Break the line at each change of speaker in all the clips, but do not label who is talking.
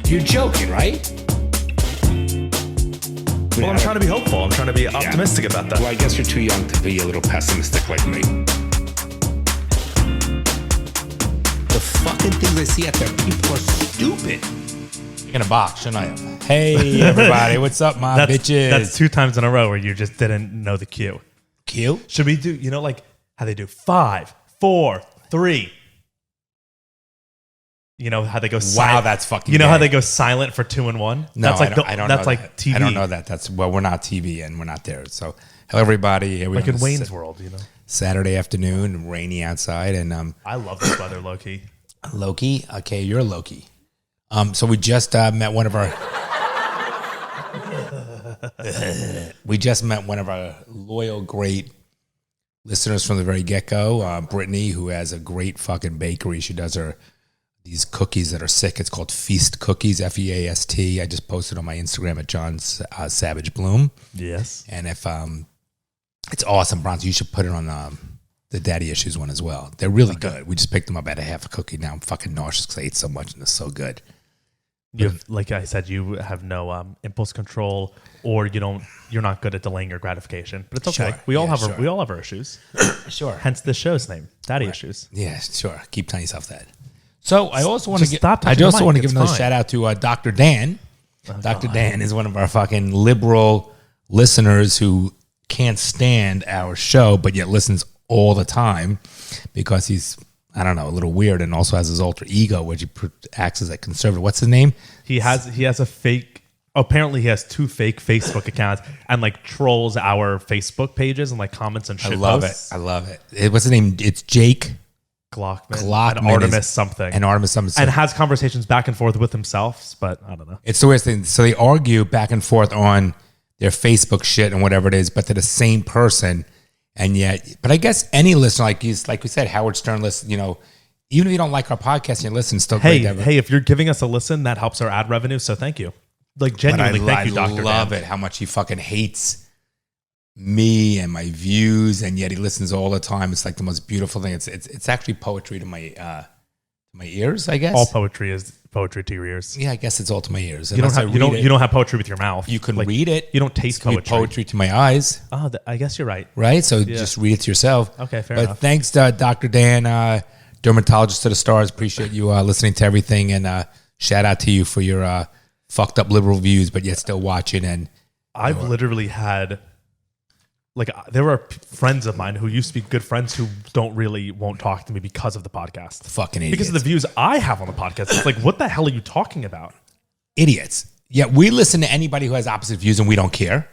You're joking, right?
Well, I'm trying to be hopeful. I'm trying to be optimistic about that.
Well, I guess you're too young to be a little pessimistic like me. The fucking things I see out there, people are stupid. In a box, shouldn't I have? Hey, everybody, what's up, my bitches?
That's 2 times in a row where you just didn't know the cue.
Cue?
Should we do, like how they do 5, 4, 3. You know how they go silent.
Wow, that's fucking
You know
gay.
how they go silent for 2 and 1?
No,
that's like
I don't
that's
know
like
that.
TV.
I don't know that. We're not TV and we're not there. So, hello, everybody. Here we
Like
are
in Wayne's World,
Saturday afternoon, rainy outside. And
I love this weather, Loki.
Loki? Okay, you're Loki. So we just met one of our... we just met one of our loyal, great listeners from the very get-go, Brittany, who has a great fucking bakery. She does these cookies that are sick. It's called Feast Cookies, Feast. I just posted on my Instagram at John Savage Bloom.
Yes.
And if it's awesome, Bronze, you should put it on the Daddy Issues one as well. They're really good. We just picked them up at a half a cookie. Now I'm fucking nauseous because I ate so much and it's so good.
Like I said, you have no impulse control, or you're not good at delaying your gratification. But it's okay.
Sure.
We all have
sure.
we all have our issues.
Sure.
Hence this show's name, Daddy Issues.
Yeah, sure. Keep telling yourself that. So I also want to give
It's
another
fine.
shout out to Dr. Dan. Dr.
God.
Dan is one of our fucking liberal listeners who can't stand our show, but yet listens all the time because he's, I don't know, a little weird, and also has his alter ego, which he acts as a conservative. What's his name?
He has a fake. Apparently, he has 2 fake Facebook accounts and like trolls our Facebook pages and like comments and shit.
I love
posts.
it. I love it. What's his name? It's Jake
Glockman and Artemis something.
And Artemis something.
And has conversations back and forth with himself, but I don't know.
It's the weirdest thing. So they argue back and forth on their Facebook shit and whatever it is, but they're the same person. And yet, but I guess any listener, like we said, Howard Stern listen, even if you don't like our podcast and you listen, still great.
Hey, if you're giving us a listen, that helps our ad revenue. So thank you. Like genuinely, thank you, Dr.
I love
Dan.
it how much he fucking hates me and my views, and yet he listens all the time. It's like the most beautiful thing. It's actually poetry to my ears, I guess.
All poetry is poetry to your ears.
Yeah, I guess it's all to my ears.
You don't have poetry with your mouth.
You can read it.
You don't taste
poetry to my eyes.
Oh, I guess you're right.
Right? So just read it to yourself.
Okay, fair
enough.
enough.
Thanks to Dr. Dan, dermatologist to the stars. Appreciate you listening to everything, and shout out to you for your fucked up liberal views, but yet still watching. And
I've literally had, like, there are friends of mine who used to be good friends who won't talk to me because of the podcast.
Fucking idiots.
Because of the views I have on the podcast. It's like, what the hell are you talking about?
Idiots. Yeah, we listen to anybody who has opposite views and we don't care.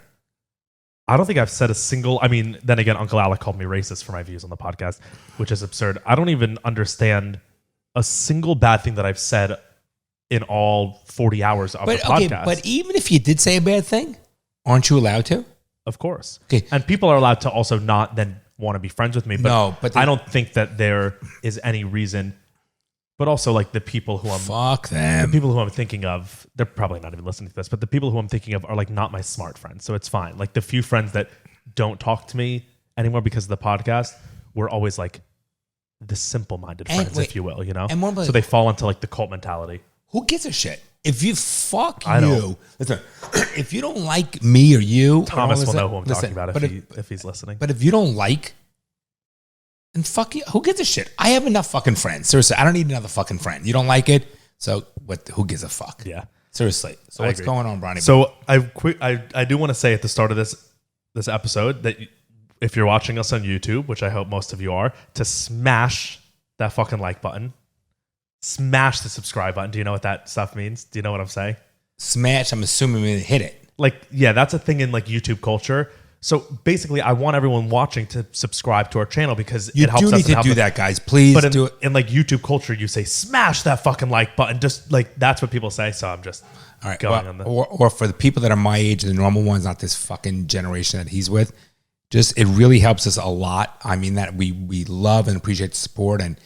I don't think I've said a single, then again, Uncle Alec called me racist for my views on the podcast, which is absurd. I don't even understand a single bad thing that I've said in all 40 hours of the podcast.
But even if you did say a bad thing, aren't you allowed to?
Of course.
Okay.
And people are allowed to also not then want to be friends with me. But,
no, but
I don't think that there is any reason. But also, like, the people who
fuck them.
The people who I'm thinking of, they're probably not even listening to this, but the people who I'm thinking of are, like, not my smart friends. So it's fine. Like, the few friends that don't talk to me anymore because of the podcast, we're always, like, the simple-minded friends, if you will,
And
so they fall into, like, the cult mentality.
Who gives a shit? If you listen, if you don't like me or you,
Thomas will know who I'm talking about if he's listening.
But if you don't like, and fuck you, who gives a shit? I have enough fucking friends. Seriously, I don't need another fucking friend. You don't like it, so what? Who gives a fuck?
Yeah,
seriously. So what's going on, Bronny?
So I do want to say at the start of this episode that if you're watching us on YouTube, which I hope most of you are, to smash that fucking like button. Smash the subscribe button. Do you know what that stuff means? Do you know what I'm saying?
Smash, I'm assuming we hit it.
Like, yeah, that's a thing in like YouTube culture. So basically, I want everyone watching to subscribe to our channel because it helps us.
You do need to do that, guys. Please do it.
In like YouTube culture, you say smash that fucking like button. Just like that's what people say. So I'm just going on that.
Or for the people that are my age, the normal ones, not this fucking generation that he's with. Just it really helps us a lot. I mean that we love and appreciate the support and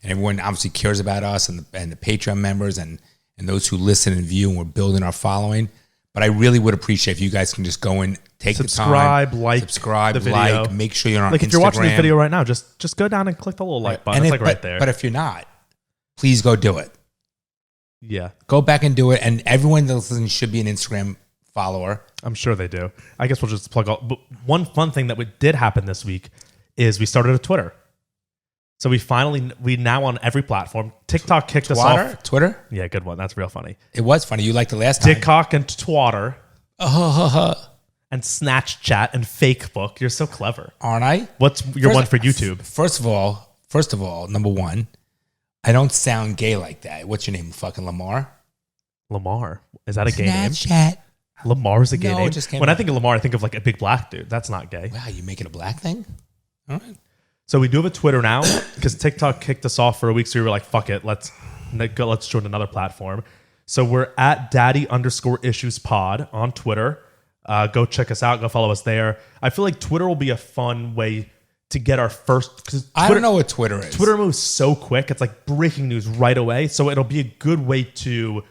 everyone obviously cares about us and the Patreon members and those who listen and view, and we're building our following. But I really would appreciate if you guys can just go and take the time, subscribe,
the video.
like, make sure you're on
like
Instagram.
If you're watching the video right now, just go down and click the little like button. It's like right there.
But if you're not, please go do it.
Yeah.
Go back and do it. And everyone that listens should be an Instagram follower.
I'm sure they do. I guess we'll just plug all. But one fun thing that did happen this week is we started a Twitter. So we now on every platform. TikTok kicked us off.
Twitter?
Yeah, good one. That's real funny.
It was funny. You liked the last time.
TikTok and Twatter. And Snapchat and Facebook. You're so clever.
Aren't I?
What's your one for YouTube?
First of all, number one, I don't sound gay like that. What's your name? Fucking Lamar?
Lamar. Is that a gay name?
Snapchat.
Lamar's a gay
No,
name?
it just came
When I
out.
think of Lamar, I think of like a big black dude. That's not gay.
Wow, you make it a black thing? All right.
So we do have a Twitter now because TikTok kicked us off for a week. So we were like, fuck it. Let's join another platform. So we're at daddy_issues_pod on Twitter. Go check us out. Go follow us there. I feel like Twitter will be a fun way to get our first. Cause
I don't know what Twitter is.
Twitter moves so quick. It's like breaking news right away. So it'll be a good way to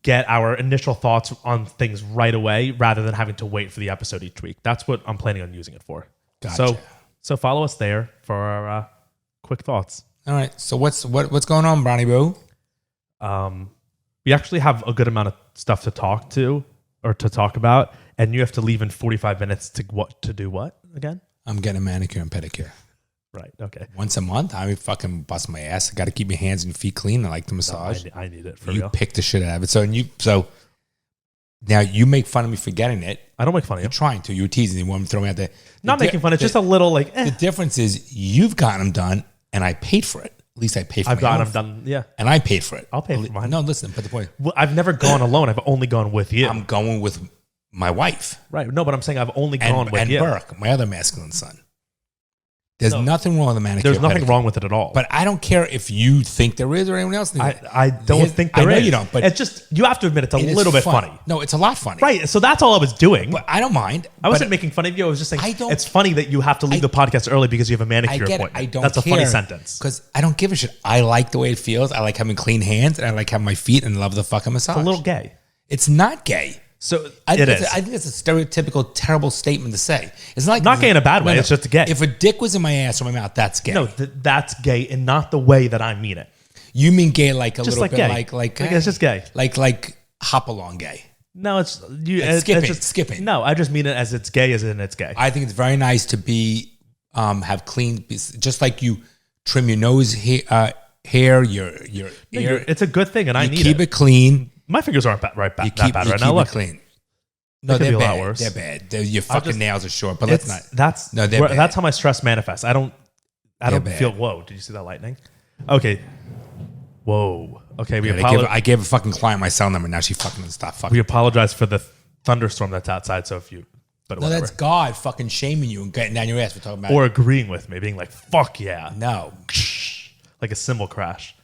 get our initial thoughts on things right away rather than having to wait for the episode each week. That's what I'm planning on using it for.
Gotcha.
So follow us there for our quick thoughts.
All right. So what's going on, Bronny Boo?
We actually have a good amount of stuff to talk about, and you have to leave in 45 minutes to do what again?
I'm getting a manicure and pedicure.
Right. Okay.
Once a month, I fucking bust my ass. I got to keep my hands and feet clean. I like the massage.
I need it for
you
real.
pick the shit out of it. So now you make fun of me for getting it.
I don't make fun of you.
You're trying to. You're teasing me. You want me to throw me out there.
Not making fun. It's just a little like.
The difference is you've gotten them done, and I paid for it. At least I paid for it.
I've gotten them done. Yeah.
And I paid for it.
I'll pay for mine.
No, listen. But the point.
Well, I've never gone alone. I've only gone with you.
I'm going with my wife.
Right. No, but I'm saying I've only gone with you.
And Burke, my other masculine son. There's nothing wrong with the manicure.
There's nothing wrong with it at all.
But I don't care if you think there is or anyone else thinks
I don't think there is.
I know you don't, but
it's just, you have to admit it's a little bit funny.
No, it's a lot funny.
Right. So that's all I was doing.
But I don't mind.
I wasn't making fun of you. I was just saying
I don't-
it's funny that you have to leave the podcast early because you have a
I
manicure
get it.
appointment.
I don't
That's
care.
a funny sentence.
Because I don't give a shit. I like the way it feels. I like having clean hands, and I like having my feet, and love the fucking massage.
It's a little gay.
It's not gay.
So
I
it is.
I think it's a stereotypical, terrible statement to say. It's like
Not gay in a bad way. It's just gay.
If a dick was in my ass or my mouth, that's gay.
No, that's gay and not the way that I mean it.
You mean gay like a
Just
little
like
bit
gay.
like
It's just gay.
like hop along gay.
No, it's you.
Like
It's
skipping,
just,
skipping.
No, I just mean it as it's gay as in it's gay.
I think it's very nice to be have clean, just like you trim your nose hair, your ear.
It's a good thing, and I need
keep it clean.
My fingers aren't that bad
You
right
keep
now.
it
Look,
clean. No,
could
they're
be a lot
bad.
worse.
They're bad. Your fucking nails are short, but
it's,
let's not.
That's
No, they're bad.
that's how my stress manifests. I don't
bad.
feel. Whoa! Did you see that lightning? Okay. Whoa. Okay.
I gave a fucking client my cell number. Now she fucking doesn't stop fucking.
We apologize for the thunderstorm that's outside. So if you, but
No,
whatever.
that's God fucking shaming you and getting down your ass. We're talking about
Or agreeing with me, being like, "Fuck yeah!"
no.
Like a cymbal crash.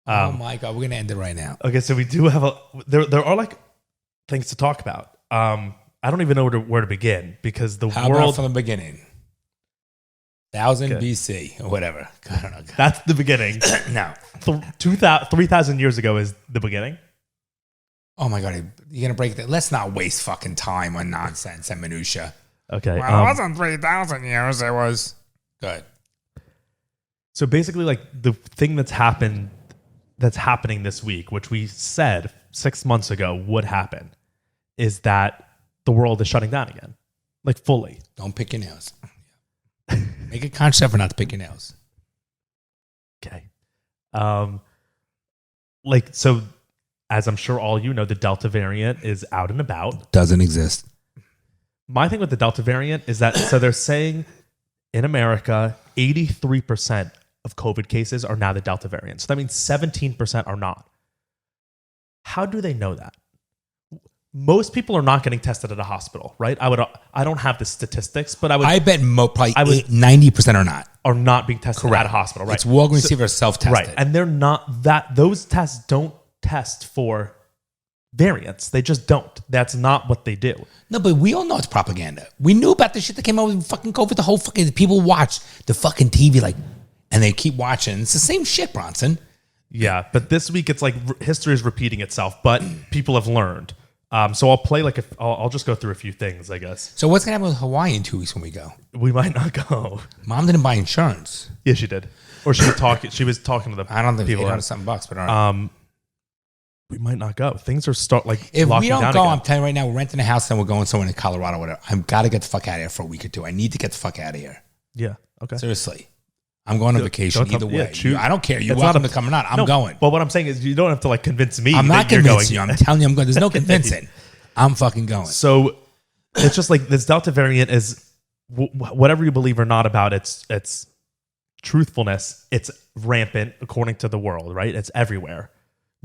Oh my God, we're gonna end it right now.
Okay, so we do have there are like things to talk about. I don't even know where to begin because the
How about
world.
from the beginning? 1000
Okay.
BC or whatever. I don't know.
That's the beginning.
No.
3,000 years ago is the beginning.
Oh my God, you're gonna break that. Let's not waste fucking time on nonsense and minutia.
Okay.
Well, it wasn't 3,000 years. It was good.
So basically, like the thing that's happening this week, which we said 6 months ago would happen, is that the world is shutting down again, like fully.
Don't pick your nails. Make a conscious effort not to pick your nails.
Okay. Like, so as I'm sure all you know, the Delta variant is out and about.
Doesn't exist.
My thing with the Delta variant is that, so they're saying in America, 83% of COVID cases are now the Delta variant. So that means 17% are not. How do they know that? Most people are not getting tested at a hospital, right? I don't have the statistics, but
I bet probably
I would-
90% are not.
are not being tested at a hospital, right?
It's Walgreens receiver self-tested.
Right. And they're not that, those tests don't test for variants. They just don't. That's not what they do.
No, but we all know it's propaganda. We knew about the shit that came out with fucking COVID. The whole fucking people watch the fucking TV and they keep watching. It's the same shit, Bronson.
Yeah, but this week it's like history is repeating itself, but people have learned. So I'll play I'll just go through a few things, I guess.
So what's gonna happen with Hawaii in 2 weeks when we go?
We might not go.
Mom didn't buy insurance.
Yeah, she did. Or she was talking to the
I don't think
people.
$800 something bucks, but all right.
we might not go. Things are
if
locking
we don't
down
go,
again.
I'm telling you right now, we're renting a house and we're going somewhere in Colorado or whatever. I've got to get the fuck out of here for a week or two. I need to get the fuck out of here.
Yeah. Okay.
Seriously. I'm going on vacation either way. I don't care. You're welcome to come or not. I'm going.
But what I'm saying is you don't have to convince me.
I'm not
that you're
convincing
going.
you. I'm telling you I'm going. There's no convincing. I'm fucking going.
So it's just this Delta variant is whatever you believe or not about its truthfulness. It's rampant according to the world, right? It's everywhere.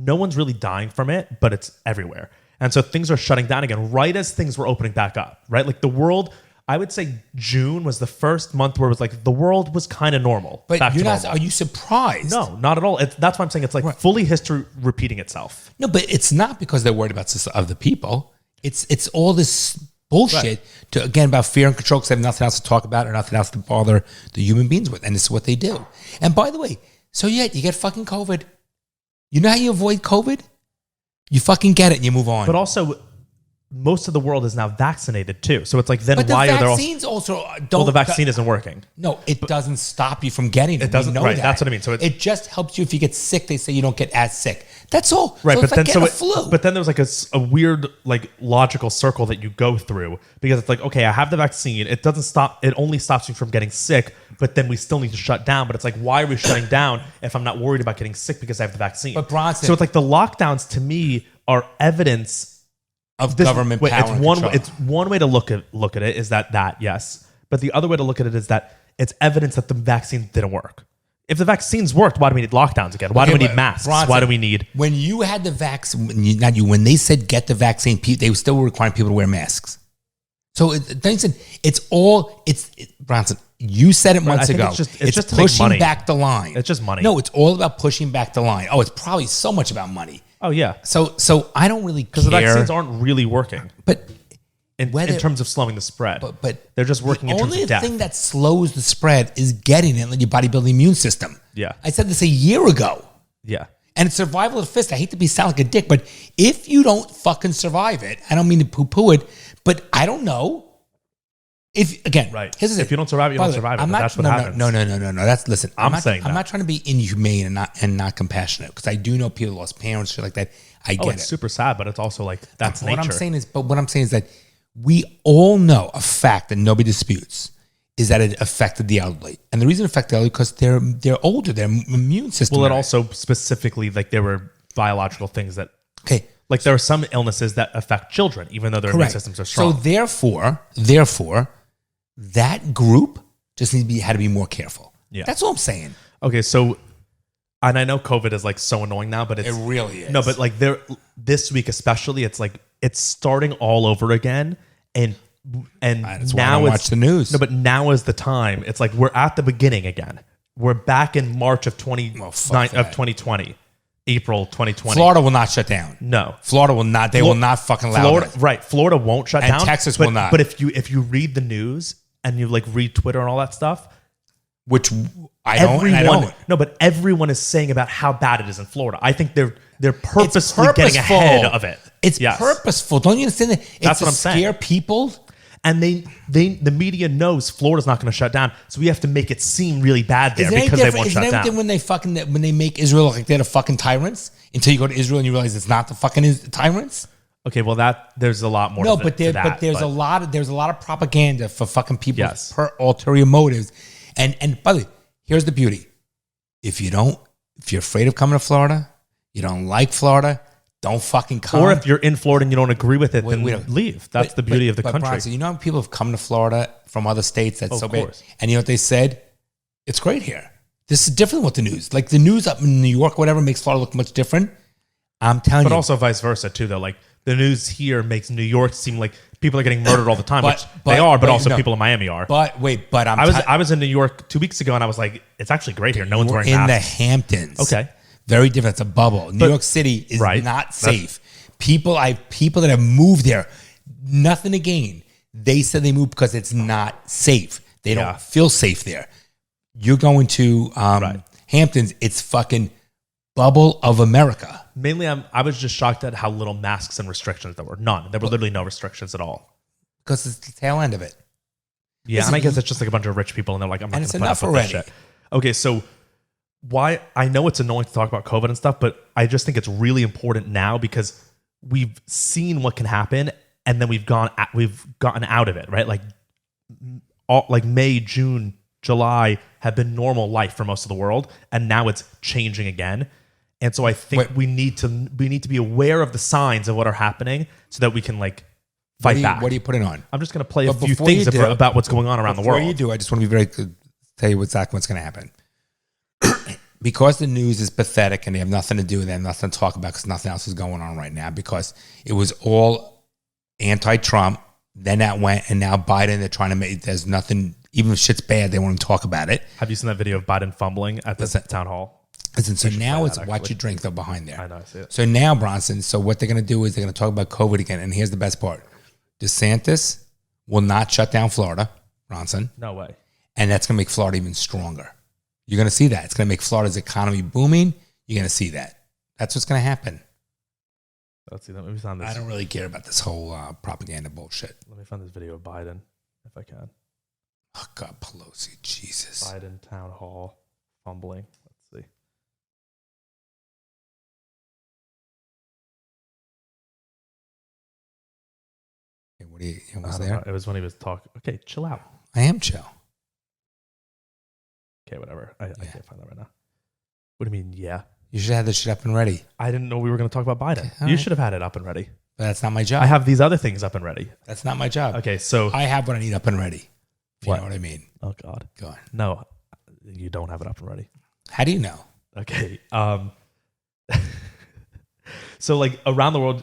No one's really dying from it, but it's everywhere. And so things are shutting down again right as things were opening back up, right? The world, I would say June was the first month where it was the world was kind of normal.
But
back
you're
to
not,
normal.
are you surprised?
No, not at all. That's why I'm saying it's fully history repeating itself.
No, but it's not because they're worried about other people. It's all this bullshit about fear and control because they have nothing else to talk about or nothing else to bother the human beings with. And this is what they do. And by the way, you get fucking COVID. You know how you avoid COVID? You fucking get it and you move on.
But also, most of the world is now vaccinated too. So it's then
but
why
the
are there
vaccines also don't...
Well, the vaccine isn't working.
No, it doesn't stop you from getting it.
It doesn't.
We know
Right,
that.
that's what I mean. So
it just helps you if you get sick. They say you don't get as sick. That's all.
Right,
so
but
it's
then
a flu.
But then there's a weird logical circle that you go through because it's okay, I have the vaccine. It doesn't stop. It only stops you from getting sick. But then we still need to shut down. But it's why are we shutting down if I'm not worried about getting sick because I have the vaccine?
But Bronson,
so it's the lockdowns to me are evidence
of government power.
It's one way to look at it is that yes, but the other way to look at it is that it's evidence that the vaccine didn't work. If the vaccines worked, why do we need lockdowns again? Why do we need masks?
Bronson,
why do we need...
When you had the vaccine, when they said get the vaccine, they still were requiring people to wear masks. So Bronson, you said it months ago.
It's just
pushing back the line.
It's just money.
No, it's all about pushing back the line. Oh, it's probably so much about money.
Oh, yeah.
So I don't really care.
Because the vaccines aren't really working.
But
in terms of slowing the spread.
But
they're just working in terms of death.
The only thing that slows the spread is getting it in your body building immune system.
Yeah.
I said this a year ago.
Yeah.
And it's survival of the fittest. I hate to sound like a dick, but if you don't fucking survive it, I don't mean to poo-poo it, but I don't know. If
you don't survive it, you don't survive it. That's what happens.
No. Listen. I'm not trying to be inhumane and not compassionate because I do know people lost parents, shit like that. I get it.
It's super sad, but it's also that's nature.
What I'm saying is that we all know a fact that nobody disputes is that it affected the elderly, and the reason it affected the elderly because they're older, their immune system.
Well, it also specifically there were biological things that there are some illnesses that affect children, even though their immune systems are strong.
So therefore, that group just had to be more careful. Yeah, that's all I'm saying.
Okay, so, and I know COVID is so annoying now, but it
really is.
No, but this week especially, it's starting all over again, and
that's
now
why I watch the news.
No, but now is the time. It's we're at the beginning again. We're back in March of 2020. April 2020.
Florida will not shut down.
No.
Florida will not. They will not fucking allow
Florida,
it.
right. Florida won't shut down.
Texas will not.
But if you read the news and you read Twitter and all that stuff,
which I don't.
No, but everyone is saying about how bad it is in Florida. I think they're purposefully getting ahead of it.
It's purposeful. Don't you understand that?
That's what I'm saying.
Scare people.
And the media knows Florida's not going to shut down, so we have to make it seem really bad there because they won't shut down.
When they make Israel look like they're the fucking tyrants until you go to Israel and you realize it's not the fucking tyrants.
Okay, well there's a lot more.
No, but there's a lot of propaganda for fucking people with ulterior motives. And by the way, here's the beauty: if you're afraid of coming to Florida, you don't like Florida. Don't fucking come.
Or if you're in Florida and you don't agree with it, then leave. That's the beauty of the country.
Bronson, you know how people have come to Florida from other states that's so bad? And you know what they said? It's great here. This is different with the news. The news up in New York, whatever, makes Florida look much different. I'm telling you.
But also vice versa, too, though. The news here makes New York seem like people are getting murdered all the time, which they are, but also people in Miami are.
I
was in New York 2 weeks ago, and I was like, it's actually great here. No one's wearing masks.
In the Hamptons.
Okay.
Very different. It's a bubble. New York City is not safe. People that have moved there, nothing to gain. They said they moved because it's not safe. They don't feel safe there. You're going to Hamptons. It's fucking bubble of America.
Mainly, I was just shocked at how little masks and restrictions there were. None. There were literally no restrictions at all.
Because it's the tail end of it.
Yeah, and I guess it's just a bunch of rich people, and they're like, I'm not going to put up with this shit. Okay, so why I know it's annoying to talk about COVID and stuff, but I just think it's really important now because we've seen what can happen, and then we've gotten out of it, right? Like May, June, July have been normal life for most of the world, and now it's changing again. And so I think we need to be aware of the signs of what are happening so that we can like fight back.
What are you putting on?
I'm just going to play a few things about what's going on around the world.
Before you do, I just want to be very clear, tell you exactly what's going to happen. Because the news is pathetic and they have nothing to do with it, nothing to talk about because nothing else is going on right now, because it was all anti-Trump, then that went, and now Biden, they're trying to make, there's nothing, even if shit's bad, they won't talk about it.
Have you seen that video of Biden fumbling at the town hall?
Listen, so now it's watch your drink though behind there.
I know, I see it.
So now, Bronson, so what they're going to do is they're going to talk about COVID again, and here's the best part. DeSantis will not shut down Florida, Bronson.
No way.
And that's going to make Florida even stronger. You're going to see that. It's going to make Florida's economy booming. You're going to see that. That's what's going to happen.
Let's see. Let me find this.
I don't really care about this whole propaganda bullshit.
Let me find this video of Biden, if I can.
Oh, God, Pelosi. Jesus.
Biden town hall fumbling. Let's see.
Okay, what do you almost there?
It was when he was talking. Okay, chill out.
I am chill.
Okay, whatever. I can't find that right now. What do you mean, yeah?
You should have this shit up and ready.
I didn't know we were going to talk about Biden.
Okay,
You should have had it up and ready.
But that's not my job.
I have these other things up and ready.
That's not my job.
Okay, so...
I have what I need up and ready. If you
What?
know what I mean.
Oh, God.
Go on.
No, you don't have it up and ready.
How do you know?
Okay. So, like, around the world,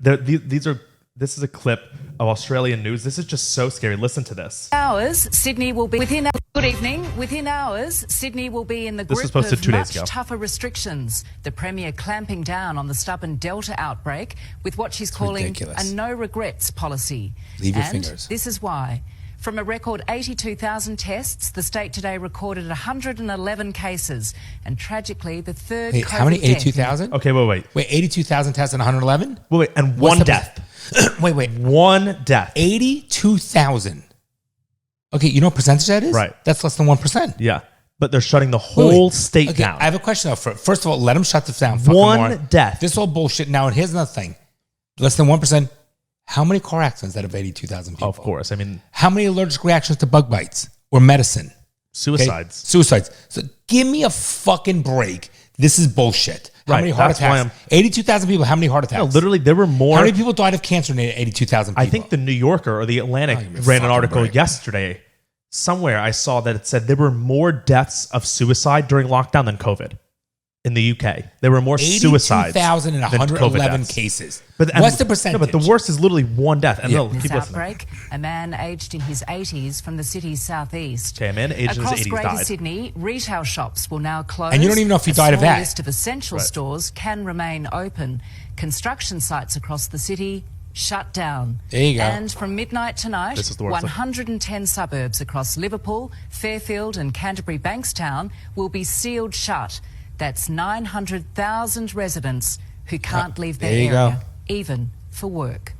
this is a clip of Australian news. This is just so scary. Listen to this.
Hours, Sydney will be good evening. Within hours, Sydney will be in the
This was
grip
posted
of
2 days
much
ago.
tougher restrictions. The Premier clamping down on the stubborn Delta outbreak with what she's calling
ridiculous.
a no regrets policy.
Leave your
And
fingers.
this is why. From a record 82,000 tests, the state today recorded 111 cases, and tragically, the third
Wait,
COVID
how many?
death
82,000?
Okay, wait.
Wait, 82,000 tests and 111?
Wait, and
What's
one
the
death.
Wait.
One death.
82,000. Okay, you know what percentage that is?
Right.
That's less than 1%.
Yeah. But they're shutting the whole
Wait.
state
Okay,
down.
I have a question though. First of all, let them shut this down. Fucking
One
more.
death.
This whole bullshit. Now, and here's another thing. Less than 1%. How many car accidents out of 82,000 people?
Of course. I mean,
How many allergic reactions to bug bites or medicine? Okay?
suicides.
Suicides. So give me a fucking break. This is bullshit. How
Right,
many heart
that's why
attacks? 82,000 people. How many heart attacks?
No, literally, there were more.
How many people died of cancer in 82,000 people?
I think the New Yorker or the Atlantic
Oh, give me a
ran an
fucking
article
break.
yesterday. Somewhere I saw that it said there were more deaths of suicide during lockdown than COVID in the UK. There were more suicides.
82,111 cases.
But
What's the percentage?
No, but the worst is literally one death. And
Yeah.
no,
This
keep listening.
outbreak, a man aged in his 80s from the city's southeast.
Okay, a man aged in his
Across
80s
Greater
died.
Sydney, retail shops will now close.
And you don't even know if he
A
died of
small
that.
list of essential
Right.
stores can remain open. Construction sites across the city shut down.
There you go.
And from midnight tonight,
This is the worst.
110 suburbs across Liverpool, Fairfield and Canterbury Bankstown will be sealed shut. That's 900,000 residents who can't leave their
there you
area,
go.
even for work.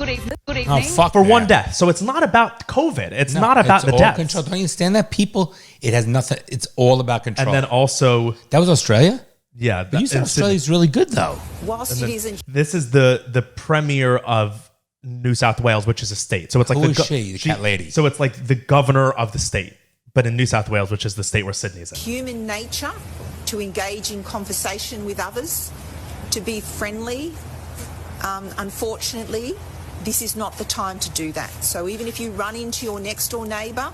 Good evening. Good
Oh,
evening.
fuck
For
that.
one death. So it's not about COVID. It's
No,
not about
it's
the
all
deaths.
control. Don't you understand that? People, it has nothing. It's all about control.
And then also,
that was Australia?
yeah.
But you said
in Sydney.
Australia's really good, though.
Whilst it isn't
This is the premier of New South Wales, which is a state. So it's like
Who is she, the cat lady?
So it's like the governor of the state, but in New South Wales, which is the state where Sydney is in.
human nature to engage in conversation with others, to be friendly. Unfortunately, this is not the time to do that. So even if you run into your next door neighbour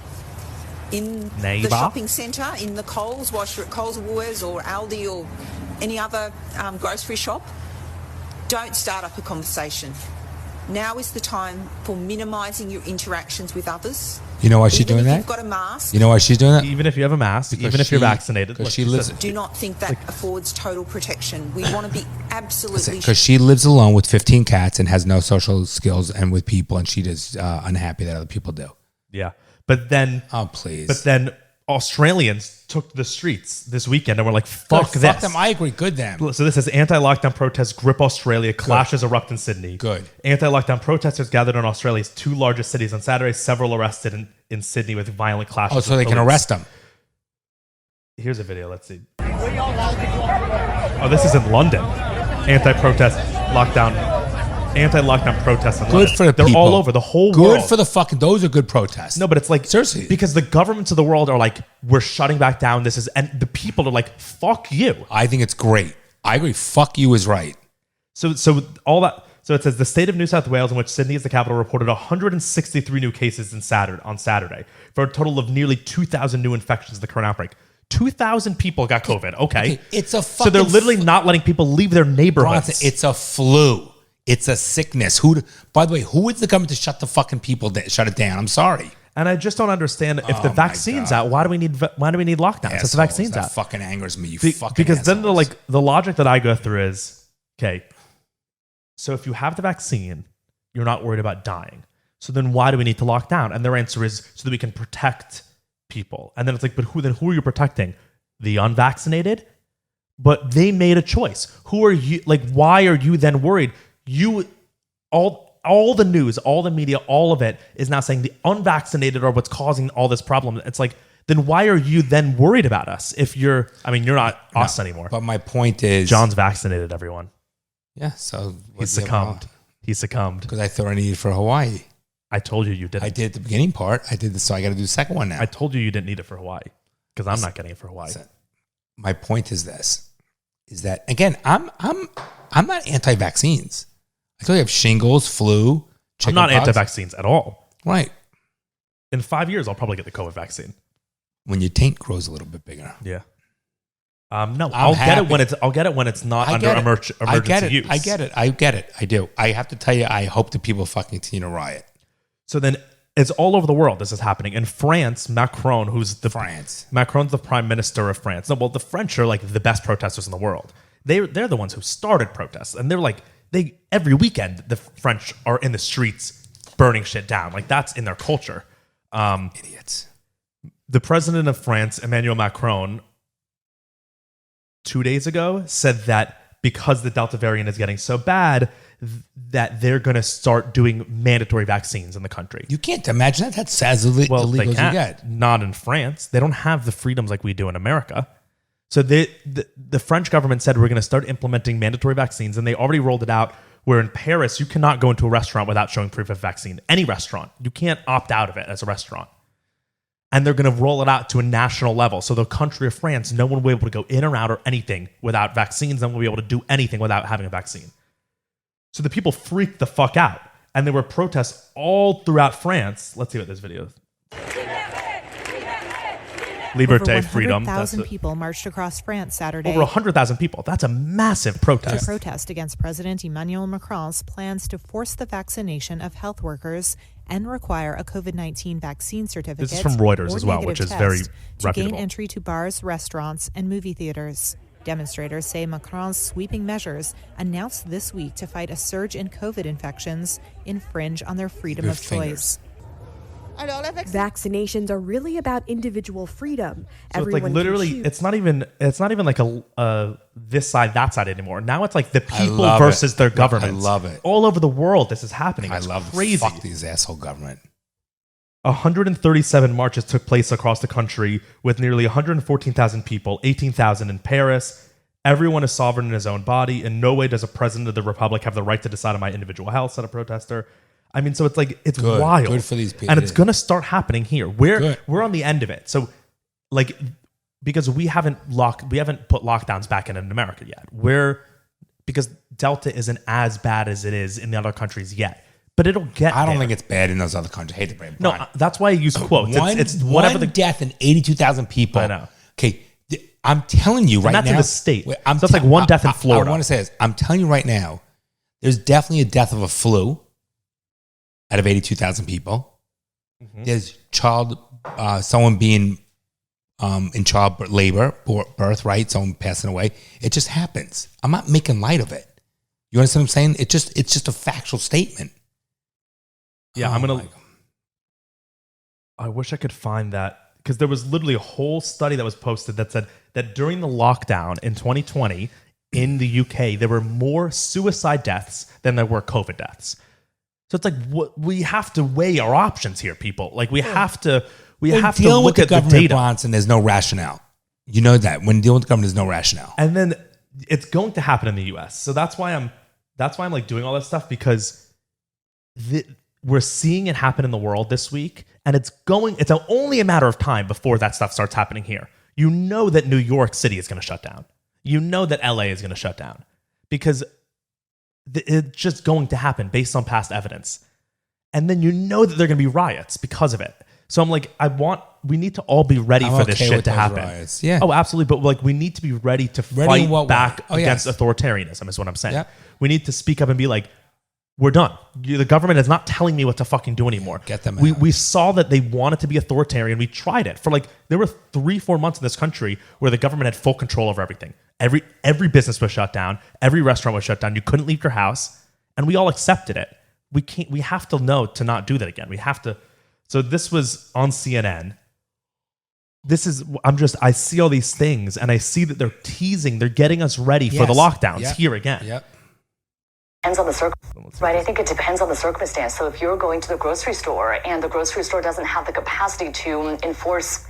in the shopping centre, in the Coles, whilst you're at Coles or Woolworths or Aldi or any other grocery shop, don't start up a conversation. Now is the time for minimising your interactions with others.
You know why she's
Even
doing
if
that?
you've got a mask,
You know why she's doing that?
Even if you have a mask,
Because
even if you're
she-
vaccinated,
because
look,
she
she
lives-
said-
do not think that affords total protection. We want to be absolutely
Because she lives alone with 15 cats and has no social skills and with people, and she is unhappy that other people do.
yeah. But then,
Oh, please.
but then Australians took the streets this weekend and were like, "Fuck
Good,
this."
Fuck them. I agree. Good them.
So this says anti-lockdown protests grip Australia, clashes erupt in Sydney.
Good.
Anti-lockdown protesters gathered in Australia's two largest cities on Saturday. Several arrested in Sydney with violent clashes.
Oh, so
with
they can
police.
arrest them.
Here's a video. Let's see. Oh, this is in London. Anti-protest lockdown. Anti-lockdown protests in London.
Good for the
They're
people.
all over the whole
Good
world.
for the fucking. Those are good protests.
No, but it's like
seriously,
because the governments of the world are like, we're shutting back down. This is, and the people are like, fuck you.
I think it's great. I agree. Fuck you is right.
So all that. So it says the state of New South Wales, in which Sydney is the capital, reported 163 new cases on Saturday for a total of nearly 2,000 new infections in the current outbreak. 2,000 people got COVID. Okay.
It's a fucking.
So they're literally not letting people leave their neighborhoods.
Bronson, it's a flu. It's a sickness. By the way, who is the government to shut the fucking people shut it down? I'm sorry.
And I just don't understand if the vaccine's out, why do we need lockdowns? If the vaccine's
that
out.
Fucking angers me. Fucking
because
assholes.
then the logic that I go through is, okay, so if you have the vaccine, you're not worried about dying. So then why do we need to lock down? And their answer is so that we can protect people. And then it's like, but who are you protecting? The unvaccinated? But they made a choice. Who are you? Like, why are you then worried? All the news, all the media, all of it is now saying the unvaccinated are what's causing all this problem. It's like, then why are you then worried about us? If you're not us anymore.
But my point is,
John's vaccinated, everyone.
Yeah, so
he succumbed. He succumbed
because I thought I needed for Hawaii.
I told you didn't.
I did at the beginning part. I did this, so I got to do the second one now.
I told you didn't need it for Hawaii because I'm not getting it for Hawaii.
Listen, my point is this: is that again, I'm not anti-vaccines. I told you I have shingles, flu.
I'm not anti-vaccines at all.
Right.
In 5 years, I'll probably get the COVID vaccine.
When your taint grows a little bit bigger.
Yeah. No, I'll get it when it's not under emergency use.
I get it. I do. I have to tell you, I hope the people fucking continue to riot.
So then it's all over the world. This is happening. In France, Macron's the prime minister of France. No, well, the French are like the best protesters in the world. They're the ones who started protests, and they're like every weekend the French are in the streets burning shit down. Like that's in their culture.
Idiots.
The president of France, Emmanuel Macron, 2 days ago said that because the Delta variant is getting so bad, that they're going to start doing mandatory vaccines in the country.
You can't imagine that. That's as illegal as you get.
Not in France. They don't have the freedoms like we do in America. So the French government said we're going to start implementing mandatory vaccines, and they already rolled it out where in Paris, you cannot go into a restaurant without showing proof of vaccine. Any restaurant. You can't opt out of it as a restaurant. And they're going to roll it out to a national level. So the country of France, no one will be able to go in or out or anything without vaccines. No one will be able to do anything without having a vaccine. So the people freaked the fuck out. And there were protests all throughout France. Let's see what this video is. Liberté, freedom.
100,000 people marched across France Saturday.
Over 100,000 people. That's a massive protest.
To protest against President Emmanuel Macron's plans to force the vaccination of health workers and require a COVID-19 vaccine certificate.
This is from Reuters as well, which is very
to
reputable.
gain entry to bars, restaurants, and movie theaters. Demonstrators say Macron's sweeping measures announced this week to fight a surge in COVID infections infringe on their freedom of choice.
Vaccinations are really about individual freedom.
So it's like literally, it's not even like a this side, that side anymore. Now it's like the people versus their government.
I love it.
All over the world, this is happening.
It's
crazy.
Fuck these asshole government.
137 marches took place across the country with nearly 114,000 people, 18,000 in Paris. Everyone is sovereign in his own body. In no way does a president of the republic have the right to decide on my individual health, said a protester. I mean, so it's like, it's
good,
wild.
Good for these people.
And it's going to start happening here. We're on the end of it. So like, because we haven't put lockdowns back in America yet. Because Delta isn't as bad as it is in the other countries yet. But it'll get
I don't think it's bad in those other countries. I hate to break it.
No, that's why I use quotes. It's
whatever the death in 82,000 people.
I know.
Okay, I'm telling you right now.
And that's in the state. So it's like one death in Florida.
I want to say this. I'm telling you right now, there's definitely a death of a flu out of 82,000 people. Mm-hmm. There's someone being in child labor, birth, right? Someone passing away. It just happens. I'm not making light of it. You understand what I'm saying? It's just a factual statement.
Yeah, I wish I could find that, because there was literally a whole study that was posted that said that during the lockdown in 2020 in the UK, there were more suicide deaths than there were COVID deaths. So it's like, we have to weigh our options here, people. Like we have to
deal
look
with the
at the
government,
data.
Bronson. There's no rationale. You know that when dealing with the government, there's no rationale.
And then it's going to happen in the US. So that's why I'm like doing all this stuff, because we're seeing it happen in the world this week, and it's only a matter of time before that stuff starts happening here. You know that New York City is going to shut down. You know that LA is going to shut down, because it's just going to happen based on past evidence. And then you know that there are going to be riots because of it. So I'm like, we need to all be ready for this shit to happen.
Riots. Yeah.
Oh, absolutely. But like, we need to be ready to fight back against authoritarianism is what I'm saying.
Yep.
We need to speak up and be like, we're done. The government is not telling me what to fucking do anymore.
Get them out.
We saw that they wanted to be authoritarian. We tried it for there were 3-4 months in this country where the government had full control over everything. Every business was shut down. Every restaurant was shut down. You couldn't leave your house, and we all accepted it. We have to know to not do that again. We have to. So this was on CNN. I see all these things, and I see that they're teasing. They're getting us ready for the lockdowns here again.
Yep.
Depends on the right? I think it depends on the circumstance. So if you're going to the grocery store and the grocery store doesn't have the capacity to enforce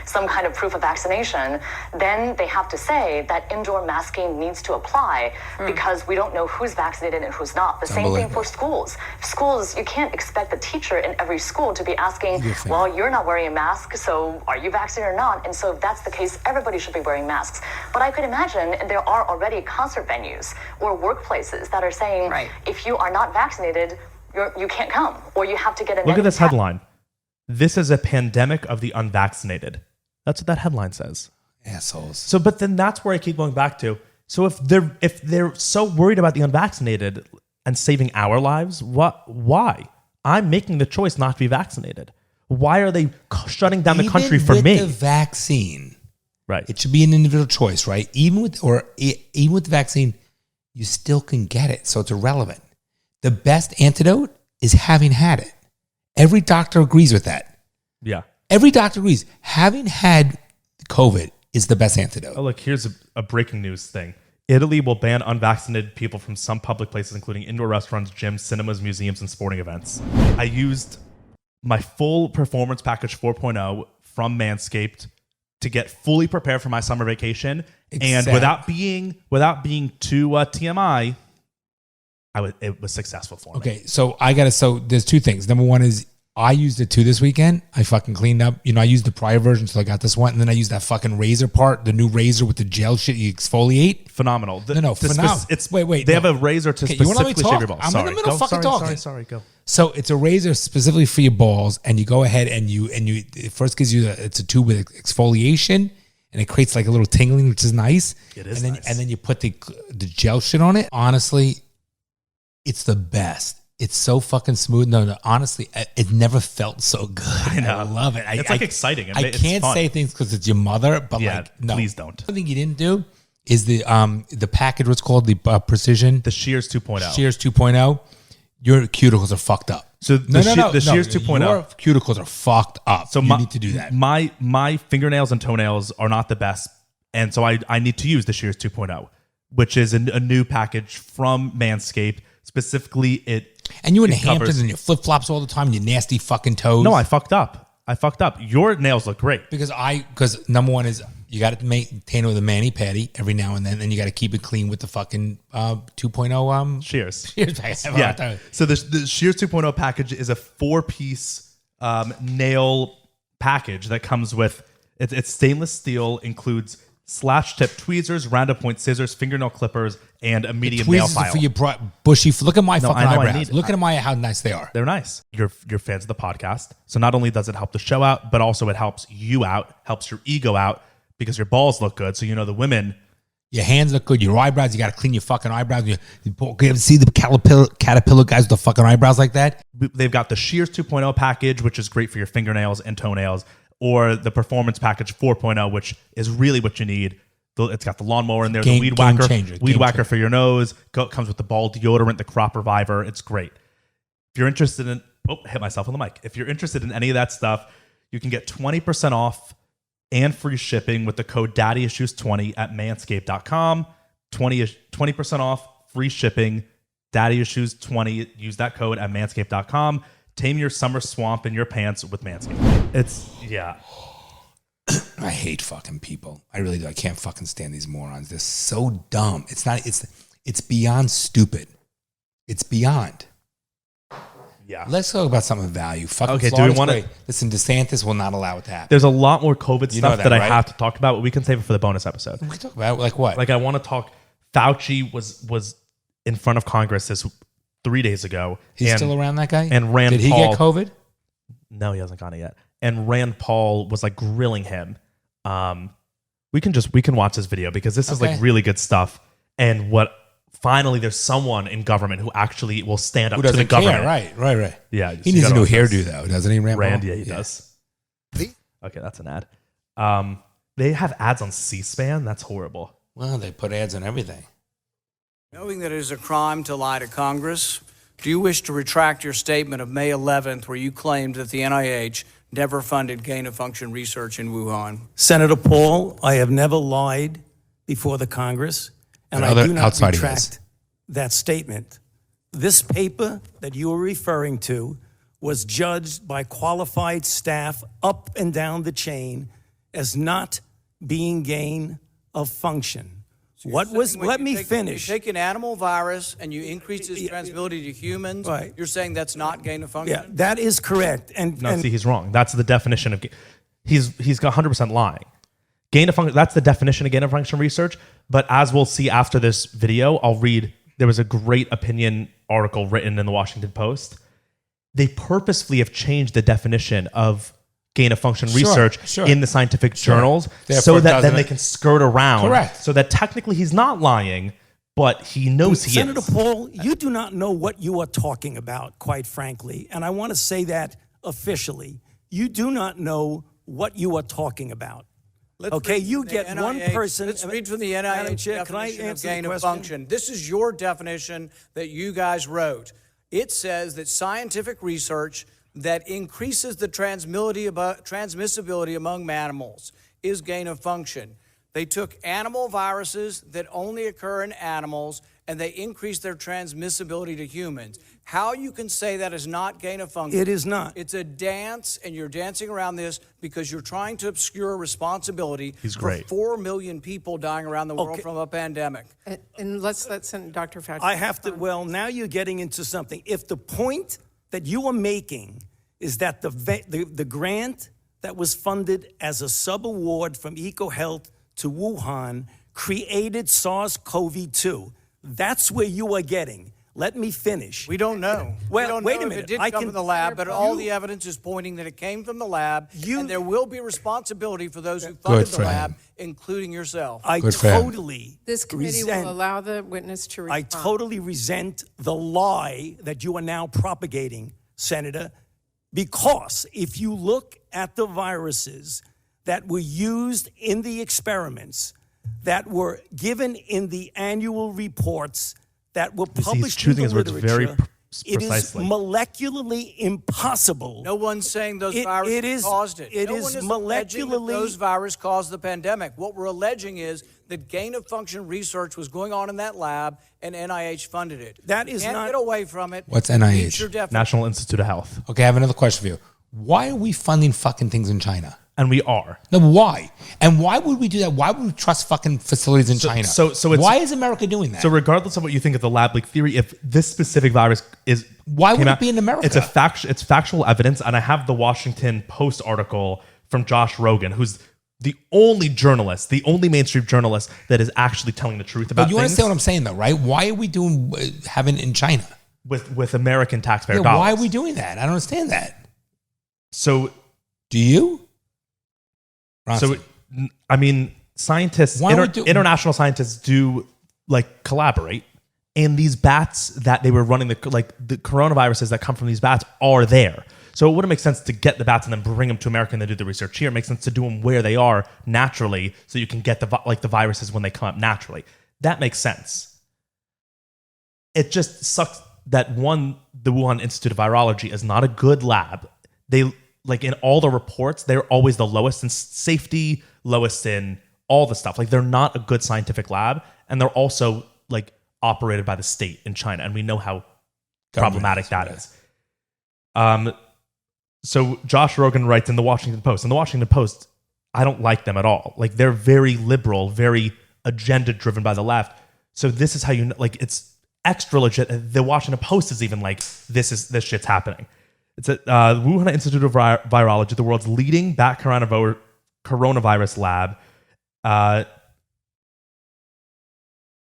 some kind of proof of vaccination, then they have to say that indoor masking needs to apply because we don't know who's vaccinated and who's not. The same thing for schools. Schools, you can't expect the teacher in every school to be asking, well, you're not wearing a mask, so are you vaccinated or not? And so if that's the case, everybody should be wearing masks. But I could imagine there are already concert venues or workplaces that are saying, if you are not vaccinated, you can't come, or you have to get a
Look at this headline. This is a pandemic of the unvaccinated. That's what that headline says.
Assholes.
So, but then that's where I keep going back to. So if they're so worried about the unvaccinated and saving our lives, why? I'm making the choice not to be vaccinated. Why are they shutting down the country for me?
The vaccine,
right?
It should be an individual choice, right? Even with the vaccine, you still can get it, so it's irrelevant. The best antidote is having had it. Every doctor agrees with that.
Yeah.
Every doctor agrees. Having had COVID is the best antidote.
Oh, look, here's a breaking news thing. Italy will ban unvaccinated people from some public places, including indoor restaurants, gyms, cinemas, museums, and sporting events. I used my full performance package 4.0 from Manscaped to get fully prepared for my summer vacation. And without being too TMI, it was successful for me.
Okay, so there's two things. Number one is I used it too this weekend. I fucking cleaned up. I used the prior version, so I got this one. And then I used that fucking razor part, the new razor with the gel shit you exfoliate.
Phenomenal.
Phenomenal.
Wait. They have a razor to specifically shave your balls.
I'm in the middle of fucking talking.
Sorry, go.
So it's a razor specifically for your balls, and you go ahead and you it first gives you it's a tube with exfoliation, and it creates like a little tingling, which is nice.
It is
nice.
Nice.
And then you put the gel shit on it. Honestly, it's the best. It's so fucking smooth. No, honestly, it never felt so good. I know. I love it.
It's exciting.
I can't say things because it's your mother, but no.
Please don't.
One thing you didn't do is the package, what's called the Precision.
The Shears 2.0.
Shears 2.0. Your cuticles are fucked up.
So the Shears 2.0.
Your cuticles are fucked up. So you need to do that.
My fingernails and toenails are not the best. And so I need to use the Shears 2.0, which is a new package from Manscaped. Specifically,
and you in the Hamptons and your flip flops all the time, and your nasty fucking toes.
No, I fucked up. Your nails look great
because number one is you got to maintain it with a mani pedi every now and then you got to keep it clean with the fucking 2.0
Shears.
Yeah.
So the Shears 2.0 package is a 4-piece nail package that comes with it's stainless steel, includes slash tip tweezers, rounded point scissors, fingernail clippers, and a medium nail file.
For your bushy. Look at my fucking eyebrows. Look at how nice they are.
They're nice. You're fans of the podcast, so not only does it help the show out, but also it helps you out, helps your ego out because your balls look good. So the women.
Your hands look good. Your eyebrows, you got to clean your fucking eyebrows. You ever see the caterpillar guys with the fucking eyebrows like that?
They've got the Shears 2.0 package, which is great for your fingernails and toenails, or the Performance Package 4.0, which is really what you need. It's got the lawnmower in there, the weed whacker for your nose. Comes with the ball deodorant, the crop reviver. It's great. If you're interested in, hit myself on the mic. If you're interested in any of that stuff, you can get 20% off and free shipping with the code DaddyIssues20 at manscaped.com. 20% off, free shipping, DaddyIssues20. Use that code at manscaped.com. Tame your summer swamp in your pants with Manscaped.
I hate fucking people. I really do. I can't fucking stand these morons. They're so dumb. It's beyond stupid. It's beyond.
Yeah.
Let's talk about something of value. Fucking
Okay, do we
Florida's
wanna-
great. Listen, DeSantis will not allow it to happen.
There's a lot more COVID
You know
stuff
that,
that I
right?
have to talk about, but we can save it for the bonus episode.
We can talk about it. Like what?
Like I want to talk. Fauci was in front of Congress this 3 days ago.
He's
and-
still around, that guy?
And Rand
Did he
Paul,
get COVID?
No, he hasn't gotten it yet. And Rand Paul was like grilling him. We can watch this video because this is
Okay.
like really good stuff. And finally there's someone in government who actually will stand up
Who
to the
doesn't
government.
care? Right.
Yeah,
He needs a new hairdo, though, doesn't he, Rand Paul?
Rand, yeah, he does. Okay, that's an ad. They have ads on C-SPAN. That's horrible.
Well, they put ads on everything.
Knowing that it is a crime to lie to Congress, do you wish to retract your statement of May 11th where you claimed that the NIH never funded gain-of-function research in Wuhan?
Senator Paul, I have never lied before the Congress, and I do not
outside he has.
retract that statement. This paper that you are referring to was judged by qualified staff up and down the chain as not being gain of function. Let me finish.
You take an animal virus and you increase its transmissibility to humans.
Right.
You're saying that's not gain of function?
Yeah, that is correct.
See, he's wrong. That's the definition of. He's got 100% lying. Gain of function. That's the definition of gain of function research. But as we'll see after this video, I'll read. There was a great opinion article written in the Washington Post. They purposefully have changed the definition of gain of function research in the scientific journals so that then they can skirt around.
Correct.
So that technically he's not lying, but he knows he
Senator
is.
Paul, you do not know what you are talking about, quite frankly. And I want to say that officially. You do not know what you are talking about. Okay, you get one person.
Let's read from the NIH definition of gain of function. This is your definition that you guys wrote. It says that scientific research that increases the transmissibility among mammals is gain of function. They took animal viruses that only occur in animals and they increased their transmissibility to humans. How you can say that is not gain of function?
It is not.
It's a dance, and you're dancing around this because you're trying to obscure responsibility for 4 million people dying around the world from a pandemic.
And let's let Dr. Fauci.
I have to, well, now you're getting into something. If the point that you are making is that the grant that was funded as a sub-award from EcoHealth to Wuhan created SARS-CoV-2, that's where you are getting. Let me finish.
We don't know.
Well,
we don't
wait
know
a minute.
If it did come from the lab, but all the evidence is pointing that it came from the lab, and there will be responsibility for those who funded the lab, including yourself.
I totally
This committee will allow the witness to respond.
I totally resent the lie that you are now propagating, Senator, because if you look at the viruses that were used in the experiments, that were given in the annual reports, that were published in the literature, it is molecularly impossible.
No one's saying those viruses caused it.
It
no
is
one is
molecularly.
alleging that those viruses caused the pandemic. What we're alleging is that gain-of-function research was going on in that lab, and NIH funded it.
That is
Can't
not.
get away from it.
What's NIH?
National Institute of Health.
Okay, I have another question for you. Why are we funding fucking things in China?
And we are.
No, why? And why would we do that? Why would we trust fucking facilities in China?
So it's,
why is America doing that?
So regardless of what you think of the lab leak theory, if this specific virus is
why would it be in America?
It's factual evidence, and I have the Washington Post article from Josh Rogin, who's the only journalist, the only mainstream journalist that is actually telling the truth about.
But you
things
understand what I'm saying, though, right? Why are we doing having it in China
with American taxpayer dollars?
Why are we doing that? I don't understand that.
So,
do you?
So, I mean, scientists, international scientists do like collaborate, and these bats that they were running the coronaviruses that come from these bats are there. So it wouldn't make sense to get the bats and then bring them to America and then do the research here. It makes sense to do them where they are naturally, so you can get the viruses when they come up naturally. That makes sense. It just sucks that the Wuhan Institute of Virology is not a good lab. They like in all the reports, they're always the lowest in safety, lowest in all the stuff. Like they're not a good scientific lab, and they're also like operated by the state in China, and we know how problematic that is. So Josh Rogin writes in the Washington Post, and the Washington Post I don't like them at all. Like, they're very liberal, very agenda driven by the left. So this is how you know, like, it's extra legit. The Washington Post is even like, this shit's happening. It's at Wuhan Institute of Virology, the world's leading bat coronavirus lab.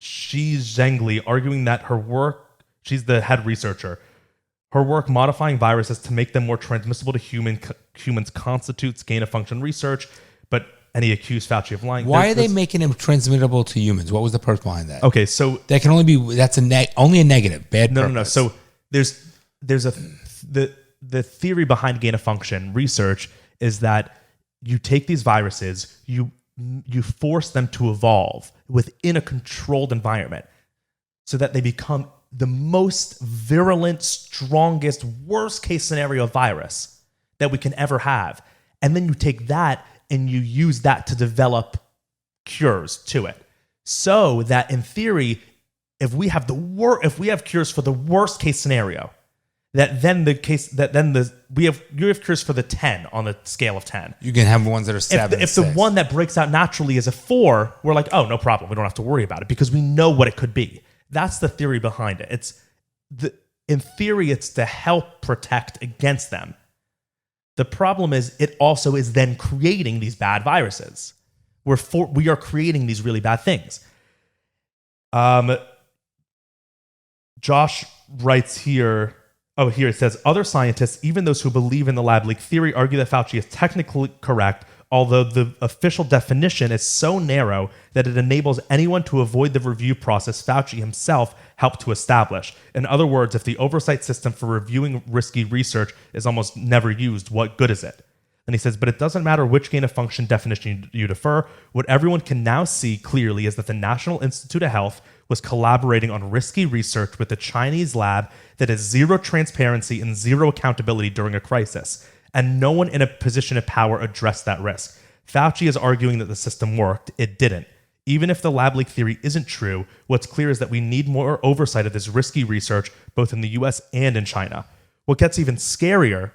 Xi Zhengli arguing that her work, she's the head researcher, her work modifying viruses to make them more transmissible to humans constitutes gain-of-function research, and he accused Fauci of lying.
Why are they making them transmittable to humans? What was the purpose behind that?
Okay, so
that can only be only a negative, bad.
No. So there's the theory behind gain-of-function research is that you take these viruses, you force them to evolve within a controlled environment, so that they become the most virulent, strongest, worst case scenario virus that we can ever have. And then you take that and you use that to develop cures to it. So that in theory, if we have cures for the worst case scenario, you have cures for the 10 on the scale of 10.
You can have ones that are 7.
If the one that breaks out naturally is a 4, we're like, oh, no problem. We don't have to worry about it because we know what it could be. That's the theory behind it. In theory, it's to help protect against them. The problem is it also is then creating these bad viruses. We are creating these really bad things. Josh writes here. Oh, here it says, other scientists, even those who believe in the lab leak theory, argue that Fauci is technically correct, although the official definition is so narrow that it enables anyone to avoid the review process Fauci himself helped to establish. In other words, if the oversight system for reviewing risky research is almost never used, what good is it? And he says, but it doesn't matter which gain-of-function definition you defer. What everyone can now see clearly is that the National Institute of Health was collaborating on risky research with a Chinese lab that has zero transparency and zero accountability during a crisis. And no one in a position of power addressed that risk. Fauci is arguing that the system worked. It didn't. Even if the lab leak theory isn't true, what's clear is that we need more oversight of this risky research, both in the US and in China. What gets even scarier,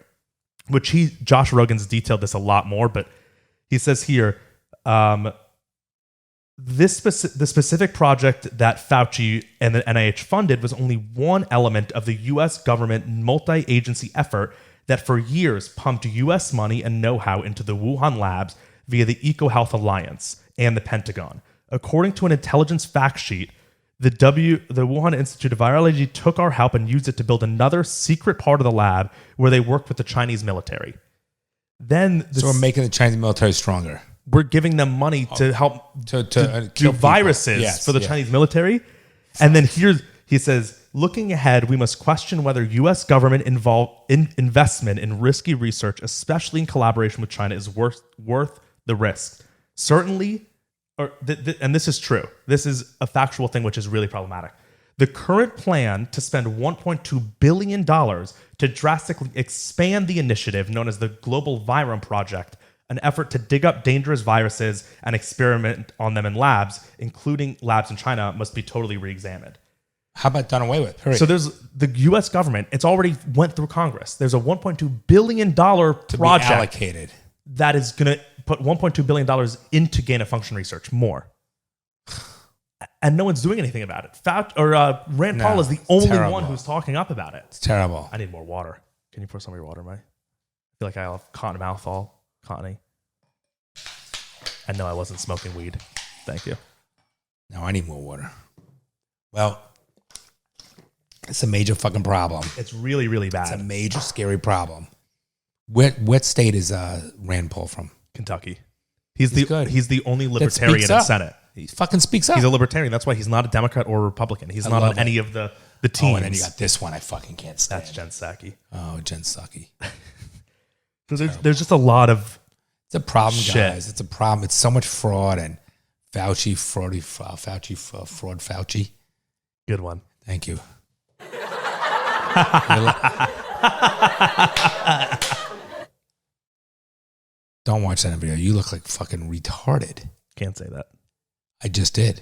Josh Rogan's detailed this a lot more, but he says here, the specific project that Fauci and the NIH funded was only one element of the US government multi-agency effort that for years pumped US money and know-how into the Wuhan labs via the EcoHealth Alliance and the Pentagon. According to an intelligence fact sheet, the Wuhan Institute of Virology took our help and used it to build another secret part of the lab where they worked with the Chinese military. So
we're making the Chinese military stronger.
We're giving them money to help to do viruses for the Chinese military. And then he says, looking ahead, we must question whether U.S. government investment in risky research, especially in collaboration with China, is worth the risk. Certainly, and this is true. This is a factual thing, which is really problematic. The current plan to spend $1.2 billion to drastically expand the initiative known as the Global Virome Project, an effort to dig up dangerous viruses and experiment on them in labs, including labs in China, must be totally re-examined.
How about done away with? Period.
So there's the U.S. government. It's already went through Congress. There's a $1.2 billion project
to be allocated
that is going to put $1.2 billion into gain-of-function research more. And no one's doing anything about it. Rand Paul is the only one who's talking up about it.
It's terrible.
I need more water. Can you pour some of your water, Mike? I feel like I have cotton mouth all cottony. And no, I wasn't smoking weed. Thank you.
No, I need more water. Well, it's a major fucking problem.
It's really, really bad.
It's a major, scary problem. What state is Rand Paul from?
Kentucky. He's the only libertarian in the Senate.
He fucking speaks up.
He's a libertarian. That's why he's not a Democrat or a Republican. He's not on any of the teams.
Oh, and then you got this one I fucking can't stand.
That's Jen Psaki.
Oh, Jen Psaki.
So there's just a lot of
It's a problem,
shit.
guys. It's a problem. It's so much fraud and Fauci.
Good one.
Thank you. Don't watch that video. You look like fucking retarded.
Can't say that.
I just did.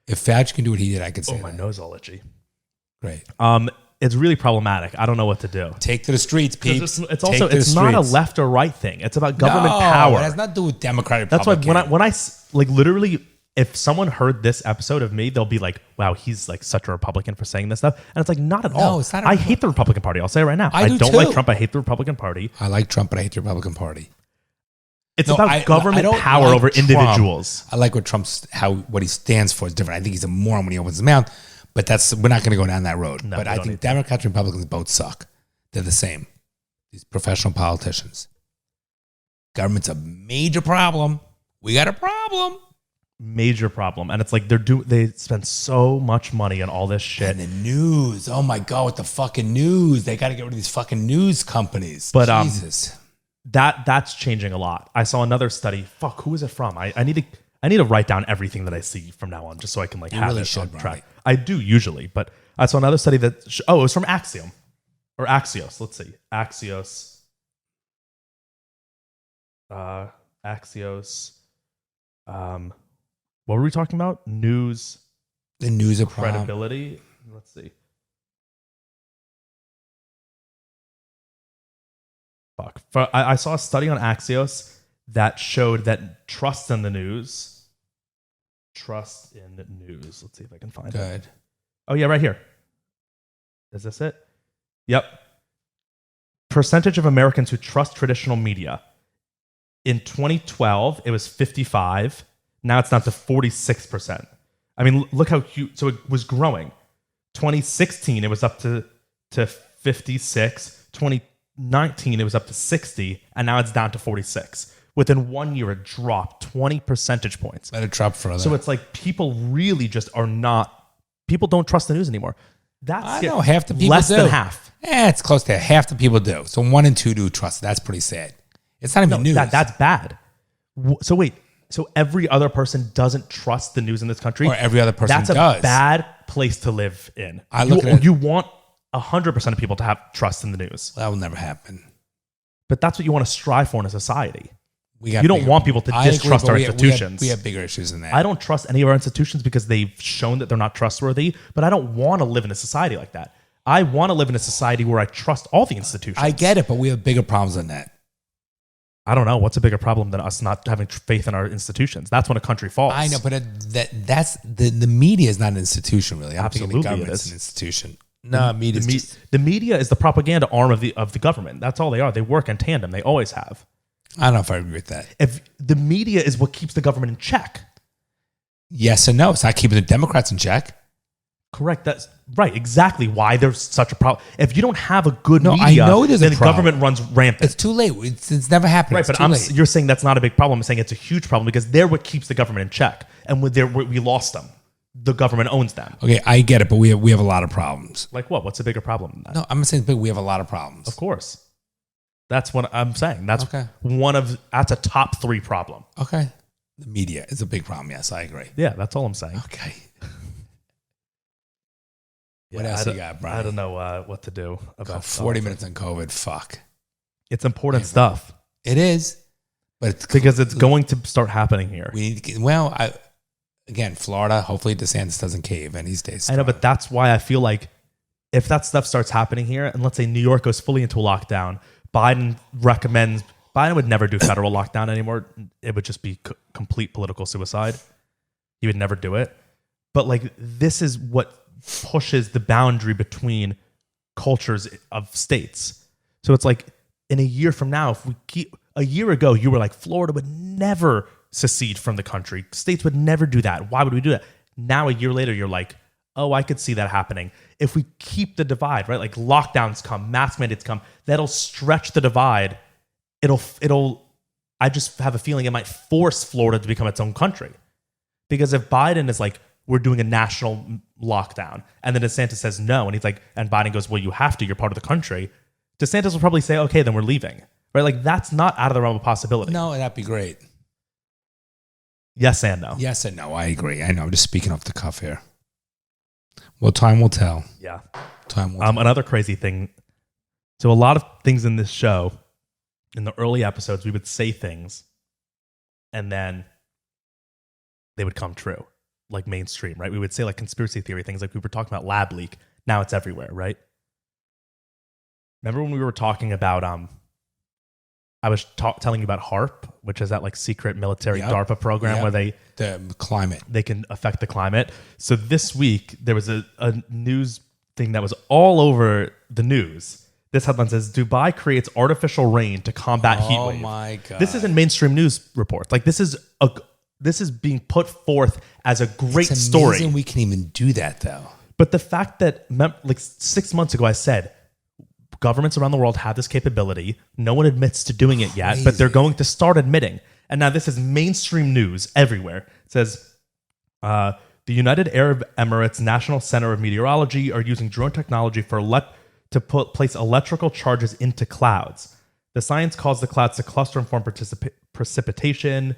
If Fauci can do what he did, I could say
my
that.
nose all itchy.
Great.
it's really problematic. I don't know what to do.
Take to the streets, people.
It's not a left or right thing. It's about government power.
It has nothing to do with Democrat.
That's why when I like literally, if someone heard this episode of me, they'll be like, "Wow, he's like such a Republican for saying this stuff." And it's like, not at all.
It's not.
I hate the Republican Party. I'll say it right now.
I
don't like Trump. I hate the Republican Party.
I like Trump, but I hate the Republican Party.
It's about government power over individuals.
I like what what he stands for is different. I think he's a moron when he opens his mouth, but we're not going to go down that road.
No,
but I think Democrats and Republicans both suck. They're the same. These professional politicians. Government's a major problem. We got a problem.
Major problem. And it's like they spend so much money on all this shit.
And the news. Oh my God, with the fucking news. They got to get rid of these fucking news companies.
But
Jesus.
That's changing a lot. I saw another study. Fuck, who is it from? I need to write down everything that I see from now on, just so I can have
really
it on track. I do usually, but I saw another study that it was from Axiom or Axios. Let's see, Axios. Axios. What were we talking about? News.
The news of
credibility. Let's see. Fuck. I saw a study on Axios that showed that trust in the news. Trust in the news. Let's see if I can find it. Oh, yeah, right here. Is this it? Yep. Percentage of Americans who trust traditional media. In 2012, it was 55. Now it's down to 46%. I mean, look how huge. So it was growing. 2016, it was up to 56. 2019, it was up to 60, and now it's down to 46. Within 1 year, it dropped 20 percentage points.
Let it drop further.
So it's like people really just are not. People don't trust the news anymore.
I know half the people
less
do.
Than half.
It's close to half the people do. So 1 in 2 do trust. That's pretty sad. It's not even news.
That's bad. So wait. So every other person doesn't trust the news in this country?
Or every other person does.
That's a bad place to live in. You want 100% of people to have trust in the news.
That will never happen.
But that's what you want to strive for in a society.
You
don't want people to distrust our institutions.
We have bigger issues than that.
I don't trust any of our institutions because they've shown that they're not trustworthy, but I don't want to live in a society like that. I want to live in a society where I trust all the institutions.
I get it, but we have bigger problems than that.
I don't know. What's a bigger problem than us not having faith in our institutions? That's when a country falls.
I know, but that's the media is not an institution, really.
Absolutely,
the government's an institution. No,
the media is the propaganda arm of the government. That's all they are. They work in tandem. They always have.
I don't know if I agree with that.
If the media is what keeps the government in check.
Yes and no. It's not keeping the Democrats in check.
Correct. That's right. Exactly why there's such a problem. If you don't have a good media,
I know there's
then
a
the government runs rampant.
It's too late. It's never happened.
Right, but you're saying that's not a big problem. I'm saying it's a huge problem because they're what keeps the government in check. And we lost them. The government owns them.
Okay, I get it, but we have a lot of problems.
Like what? What's a bigger problem than that?
No, I'm saying we have a lot of problems.
Of course. That's what I'm saying. That's that's a top 3 problem.
Okay. The media is a big problem. Yes, I agree.
Yeah, that's all I'm saying.
Okay. What else you got, Brian?
I don't know what to do about
40 minutes on COVID. Fuck.
It's important stuff.
It is. But
because it's going to start happening here.
Again, Florida, hopefully DeSantis doesn't cave and he stays strong.
I know, but that's why I feel like if that stuff starts happening here, and let's say New York goes fully into a lockdown, Biden would never do federal lockdown anymore. It would just be complete political suicide. He would never do it. But like, this is what pushes the boundary between cultures of states. So it's like in a year from now, a year ago, you were like, Florida would never secede from the country. States would never do that. Why would we do that? Now, a year later, you're like, oh, I could see that happening. If we keep the divide, right? Like lockdowns come, mask mandates come, that'll stretch the divide. I just have a feeling it might force Florida to become its own country. Because if Biden is like, we're doing a national lockdown, and then DeSantis says no, and he's like, and Biden goes, well, you have to, you're part of the country. DeSantis will probably say, okay, then we're leaving. Right? Like that's not out of the realm of possibility.
No, that'd be great.
Yes and no.
Yes and no. I agree. I know. I'm just speaking off the cuff here. Well, time will tell.
Yeah.
Time will tell.
Another crazy thing. So a lot of things in this show, in the early episodes, we would say things and then they would come true, like mainstream, right? We would say like conspiracy theory things, like we were talking about lab leak. Now it's everywhere, right? remember when we were talking about I was telling you about HARP, which is that like secret military DARPA program where the
climate,
they can affect the climate. So this week there was a news thing that was all over the news. This headline says Dubai creates artificial rain to combat heat wave. Oh
my God.
This is in mainstream news reports. Like this is being put forth as a great
it's
story.
amazing we can even do that though.
But the fact that like 6 months ago I said governments around the world have this capability. No one admits to doing it yet, but they're going to start admitting. And now this is mainstream news everywhere. It says the United Arab Emirates National Center of Meteorology are using drone technology to place electrical charges into clouds. The science calls the clouds to cluster and form precipitation.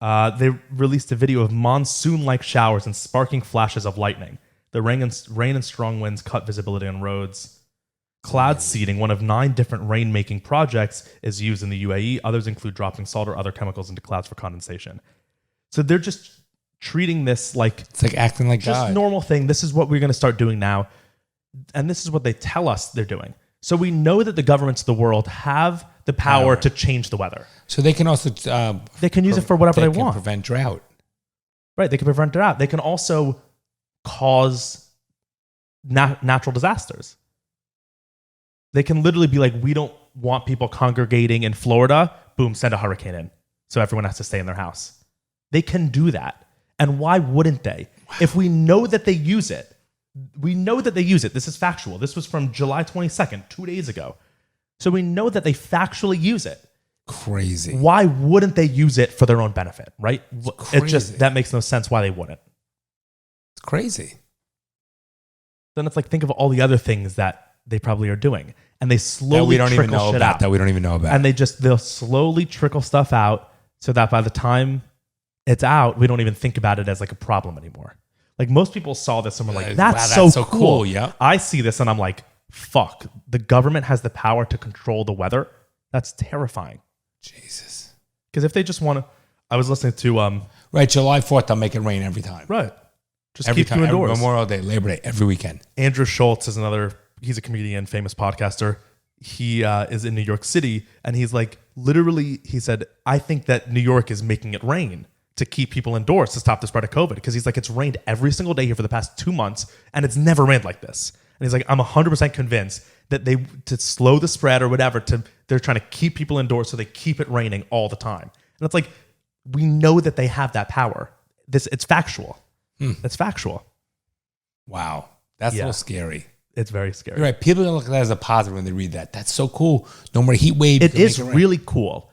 They released a video of monsoon-like showers and sparking flashes of lightning. The rain and strong winds cut visibility on roads. Cloud seeding, one of 9 different rain-making projects, is used in the UAE. Others include dropping salt or other chemicals into clouds for condensation. So they're just treating this like...
It's like acting like
just
God.
Normal thing. This is what we're going to start doing now. And this is what they tell us they're doing. So we know that the governments of the world have the power to change the weather.
So they can also...
they can use it for whatever they want.
Prevent drought.
Right. They can prevent drought. They can also cause natural disasters. They can literally be like, we don't want people congregating in Florida. Boom, send a hurricane in. So everyone has to stay in their house. They can do that. And why wouldn't they? Wow. If we know that they use it, This is factual. This was from July 22nd, 2 days ago. So we know that they factually use it.
Crazy.
Why wouldn't they use it for their own benefit, right? That makes no sense why they wouldn't.
It's crazy.
Then it's like, think of all the other things that they probably are doing. And they slowly
That we don't even know about.
And they'll slowly trickle stuff out so that by the time it's out, we don't even think about it as like a problem anymore. Like most people saw this and were like, that's so cool.
Yeah.
I see this and I'm like, fuck, the government has the power to control the weather. That's terrifying.
Jesus.
Because if they just want to, I was listening to...
right, July 4th, I'll make it rain every time.
Right. Just
every
keep you indoors.
Memorial Day, Labor Day, every weekend.
Andrew Schultz is he's a comedian, famous podcaster. He is in New York City, and he's like, literally, he said, I think that New York is making it rain to keep people indoors to stop the spread of COVID. Because he's like, it's rained every single day here for the past 2 months, and it's never rained like this. And he's like, I'm 100% convinced that to slow the spread or whatever, they're trying to keep people indoors so they keep it raining all the time. And it's like, we know that they have that power. It's factual. It's factual.
Wow. That's a little scary.
It's very scary.
You're right. People don't look at that as a positive when they read that. That's so cool. No more heat waves.
It is really cool.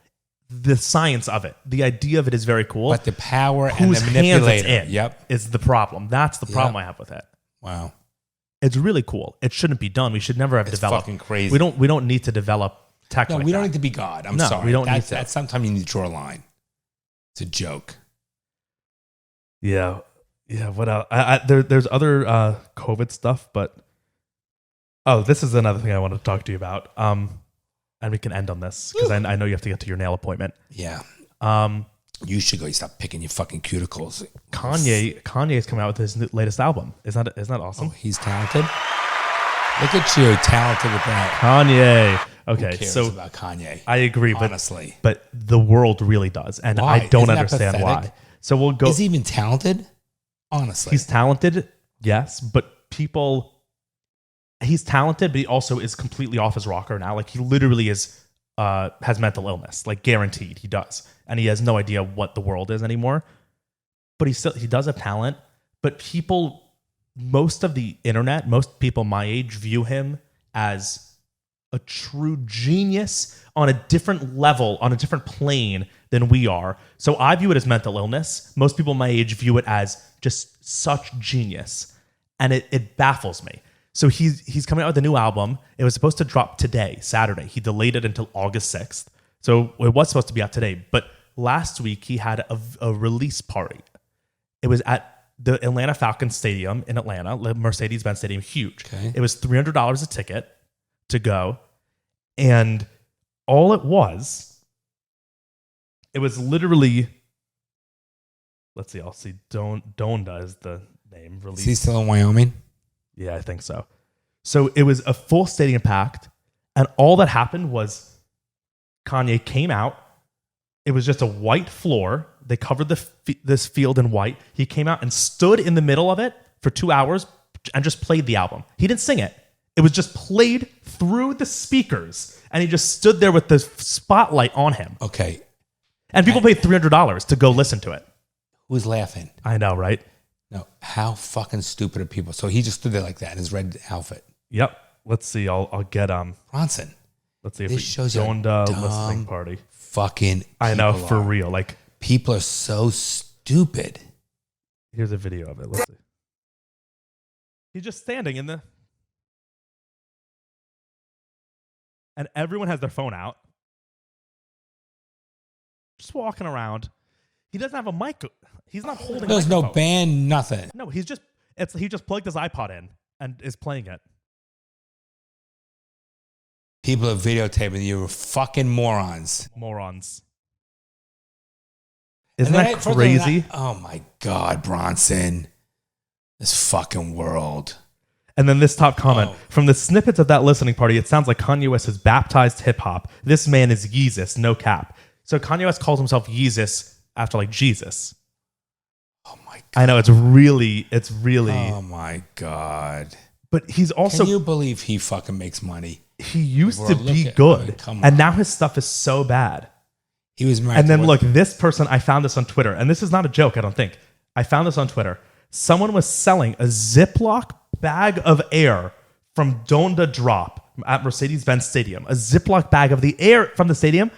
The science of it, the idea of it is very cool.
But the power
and the manipulator
it's
is the problem. That's the problem I have with it.
Wow.
It's really cool. It shouldn't be done. We should never have developed.
Fucking crazy.
We don't need to develop tech.
No,
like
we
that.
don't need to be God. I'm sorry.
We don't need to.
Sometimes you need to draw a line. It's a joke.
Yeah. Yeah. What else? There's other COVID stuff, but this is another thing I wanted to talk to you about. And we can end on this because I know you have to get to your nail appointment.
Yeah. You should go. You stop picking your fucking cuticles.
Kanye is coming out with his latest album. Isn't that awesome?
Oh, he's talented. Look at you, talented with that.
Kanye. Okay,
Who cares
so
about Kanye?
I agree,
honestly,
but the world really does, and
why?
I don't
Isn't that
understand
pathetic?
why. So we'll go.
Is he even talented? Honestly,
he's talented, yes, but people. He's talented, but he also is completely off his rocker now. Like he literally has mental illness, like guaranteed he does, and he has no idea what the world is anymore. But he does have talent. But most of the internet, most people my age view him as a true genius on a different level, on a different plane than we are. So I view it as mental illness. Most people my age view it as just such genius, and it baffles me. So he's coming out with a new album. It was supposed to drop today, Saturday. He delayed it until August 6th. So it was supposed to be out today. But last week, he had a release party. It was at the Atlanta Falcons Stadium in Atlanta, Mercedes-Benz Stadium, huge. Okay. It was $300 a ticket to go. And all it was literally, let's see, I'll see, Donda is the name. Release.
Is he still in Wyoming?
Yeah, I think so. So it was a full stadium packed, And all that happened was Kanye came out. It was just a white floor. They covered this field in white. He came out and stood in the middle of it for 2 hours and just played the album. He didn't sing it. It was just played through the speakers. And he just stood there with the spotlight on him.
Okay.
And people paid $300 to go listen to it.
Who's laughing?
I know, right?
No. How fucking stupid are people? So he just stood there like that in his red outfit.
Yep. Let's see. I'll get
Bronson.
Let's see if
This
we
shows you
joined
how
a
dumb
listening party.
Fucking
I know,
people
for
are.
real. Like,
People are so stupid.
here's a video of it. Let's see. He's just standing in the... And everyone has their phone out. Just walking around. He doesn't have a mic. He's not holding
There's
a
no
microphone.
band, nothing.
No, he just plugged his iPod in and is playing it.
People are videotaping you. Fucking morons.
Morons. Isn't
And
that
then I-
crazy?
Oh my God, Bronson. This fucking world.
And then this top comment.
Oh.
From the snippets of that listening party, it sounds like Kanye West has baptized hip-hop. This man is Yeezus, no cap. So Kanye West calls himself Yeezus after like Jesus.
Oh my God.
I know, it's really...
Oh my God.
But he's also...
Can you believe he fucking makes money?
He used
Bro,
to
look
be
at-
good.
come
And
on.
now his stuff is so bad.
He was married
And
to
then
what-
look, this person, I found this on Twitter, and this is not a joke, I don't think. I found this on Twitter. Someone was selling a Ziploc bag of air from Donda Drop at Mercedes-Benz Stadium. A Ziploc bag of the air from the stadium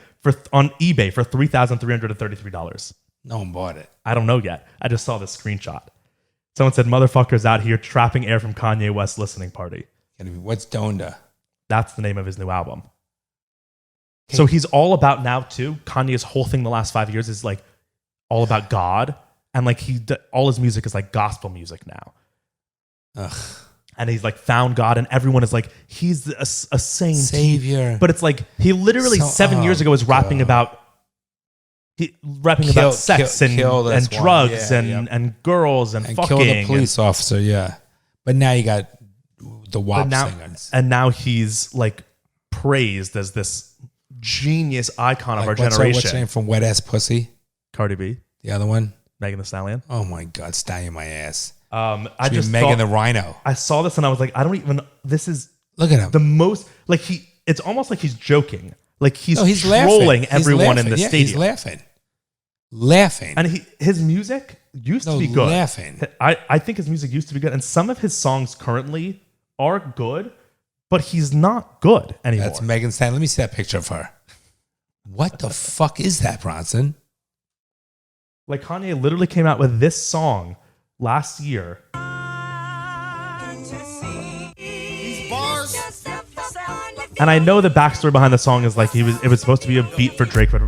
on eBay for $3,333.
No one bought it.
I don't know yet. I just saw this screenshot. Someone said, motherfuckers out here trapping air from Kanye West listening party.
What's Donda?
That's the name of his new album. So he's all about now too. Kanye's whole thing the last 5 years is like all about God, and like all his music is like gospel music now.
Ugh.
And he's like found God, and everyone is like he's a saint,
Savior.
But it's like he literally 7 years ago was rapping about sex and drugs and girls and fucking
kill the police officer. Yeah, but now you got the WAP singers,
and now he's like praised as this genius icon of our generation.
What's her name from Wet Ass Pussy?
Cardi B.
The other one?
Megan Thee Stallion.
Oh my God, stallion my ass.
I
Should
just
be Megan the Rhino.
I saw this and I was like, this is
look at him.
The most like it's almost like he's joking. Like he's
laughing.
trolling
He's
everyone
laughing.
in the
Yeah,
stadium.
He's laughing.
And his music used to be good.
Laughing.
I think his music used to be good. And some of his songs currently are good, but he's not good anymore.
That's Megan Stallion. Let me see that picture of her. What the fuck is that, Bronson?
Like Kanye literally came out with this song last year. And I know the backstory behind the song is like it was supposed to be a beat for Drake, but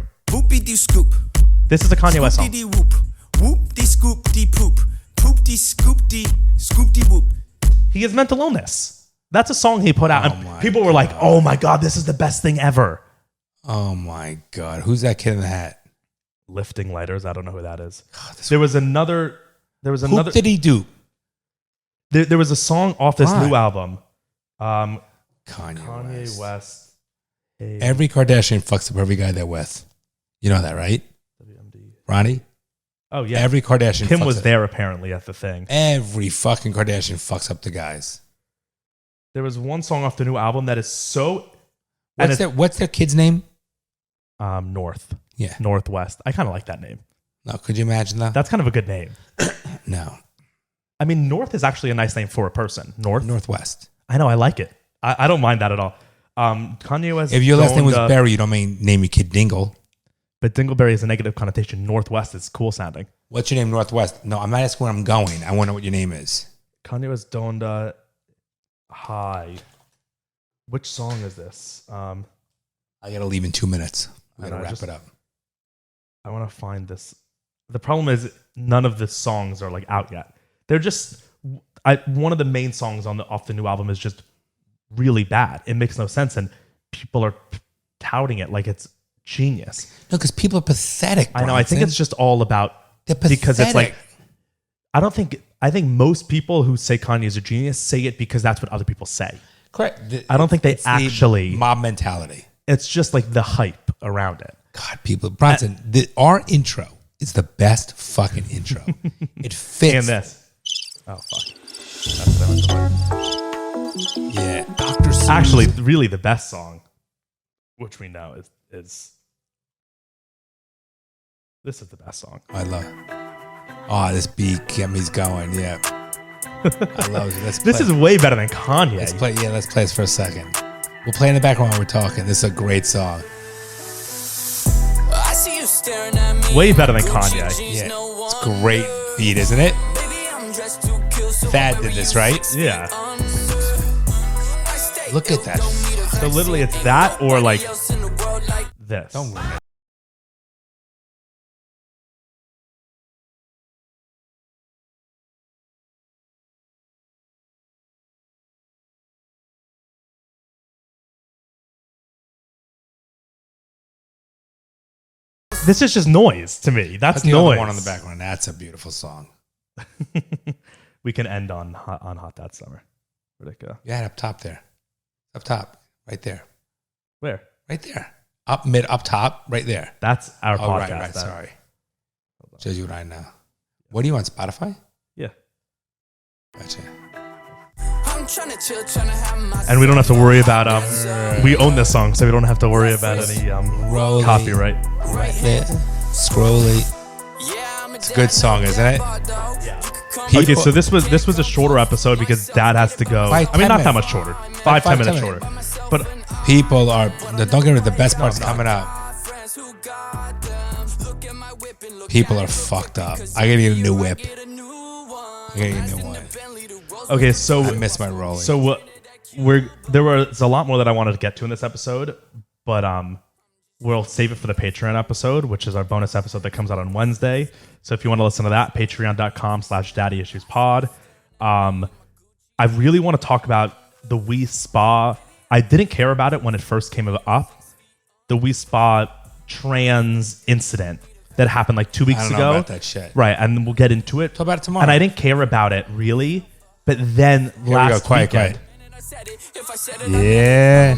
this is a Kanye West song. He has mental illness. That's a song he put out, and people were like, "Oh my God, this is the best thing ever."
Oh my God, who's that kid in the hat?
Lifting lighters. I don't know who that is. There was another.
Who did he do?
There was a song off this new album.
Kanye
West.
Every Kardashian fucks up every guy they're with. You know that, right?
WMD.
Ronnie?
Oh, yeah.
Every Kardashian
Kim
fucks
was
up.
there apparently at the thing.
Every fucking Kardashian fucks up the guys.
There was one song off the new album that is so...
What's their kid's name?
North.
Yeah.
Northwest. I kind of like that name.
No, could you imagine that?
That's kind of a good name.
No.
I mean, North is actually a nice name for a person.
Northwest.
I know, I like it. I don't mind that at all. Kanye West...
If your last name was Berry, you don't name your kid Dingle.
But Dingleberry is a negative connotation. Northwest is cool sounding.
What's your name, Northwest? No, I'm not asking where I'm going. I want to know what your name is.
Kanye West Donda High. Which song is this?
I got to leave in 2 minutes. I got to wrap it up.
I want to find this. The problem is none of the songs are like out yet. They're just... one of the main songs off the new album is just really bad. It makes no sense, and people are touting it like it's genius.
No, because people are pathetic.
I know. I think it's just all about because it's like I think most people who say Kanye is a genius say it because that's what other people say.
Correct.
I don't think they
It's
actually
the mob mentality.
It's just like the hype around it.
God, people, Bronson, our intro is the best fucking intro. It fits.
And this. Oh fuck. That's what I went to play.
Yeah, Dr. Seuss.
Actually, really, the best song, which we know is this is the best song.
I love it. Oh, this beat kept me going. Yeah. I love it.
This is way better than Kanye.
Let's play this for a second. We'll play in the background while we're talking. This is a great song.
Way better than Kanye.
Yeah. It's a great beat, isn't it? Thad did this, right?
Yeah.
Look at that.
So literally it's that or like this.
Don't worry.
This is just noise to me. That's
The
noise.
one on the background. That's a beautiful song.
We can end on Hot That Summer. Where'd it go?
Yeah, up top there. Up top. Right there.
Where?
Right there. Up top, right there.
That's our
Oh,
podcast.
right. Sorry. Shows you what I know. What are you on, Spotify?
Yeah.
Gotcha.
And we don't have to worry about we own this song, so we don't have to worry about any copyright.
Right there. Scrolly. It's a good song, isn't it?
Okay, so this was a shorter episode because Dad has to go. I mean, not that much shorter. 5-10 minutes shorter. But
people are. Don't get me. The best part's coming up. People are fucked up. I gotta get a new whip. I gotta get a new one.
Okay, so
I miss my rolling.
So there was a lot more that I wanted to get to in this episode, but we'll save it for the Patreon episode, which is our bonus episode that comes out on Wednesday. So if you want to listen to that, patreon.com/daddyissuespod. I really want to talk about the Wii Spa. I didn't care about it when it first came up. The Wii Spa trans incident that happened like 2 weeks
I don't
ago.
know about that shit.
Right, and we'll get into it.
Talk about it tomorrow.
And I didn't care about it really, but then last
Quiet.
Yeah.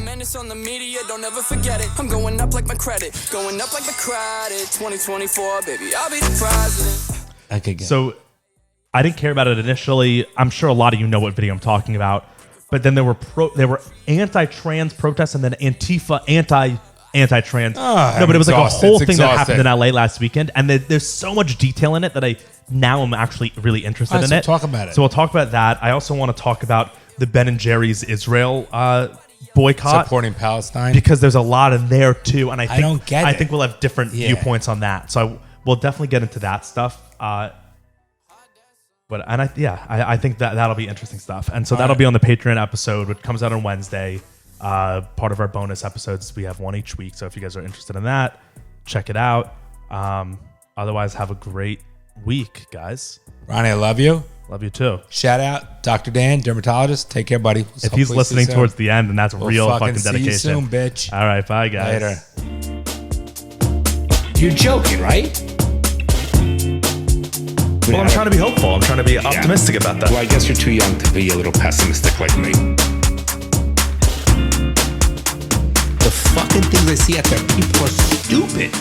I'm going up like my credit, going up like my credit. 2024, baby, I'll be the president.
Okay,
so I didn't care about it initially. I'm sure a lot of you know what video I'm talking about. But then there were anti-trans protests and then Antifa anti-trans. No, but it was like a whole thing that happened in LA last weekend, and there's so much detail in it that I now am actually really interested in it.
Talk about it.
So we'll talk about that. I also want to talk about the Ben and Jerry's Israel boycott,
supporting Palestine,
because there's a lot in there too, and I think we'll have different viewpoints on that. So we'll definitely get into that stuff. I think that'll be interesting stuff, and so that'll be on the Patreon episode, which comes out on Wednesday. Part of our bonus episodes, we have one each week. So if you guys are interested in that, check it out. Otherwise, have a great week, guys.
Ronnie, I love you.
Love you too.
Shout out Dr. Dan, dermatologist. Take care, buddy.
If he's listening towards the end, then that's real fucking dedication.
See you soon, bitch.
All right, bye, guys.
Later. You're joking, right?
Well, I'm trying to be hopeful. I'm trying to be optimistic about that.
Well, I guess you're too young to be a little pessimistic like me. The fucking things I see out there, people are stupid.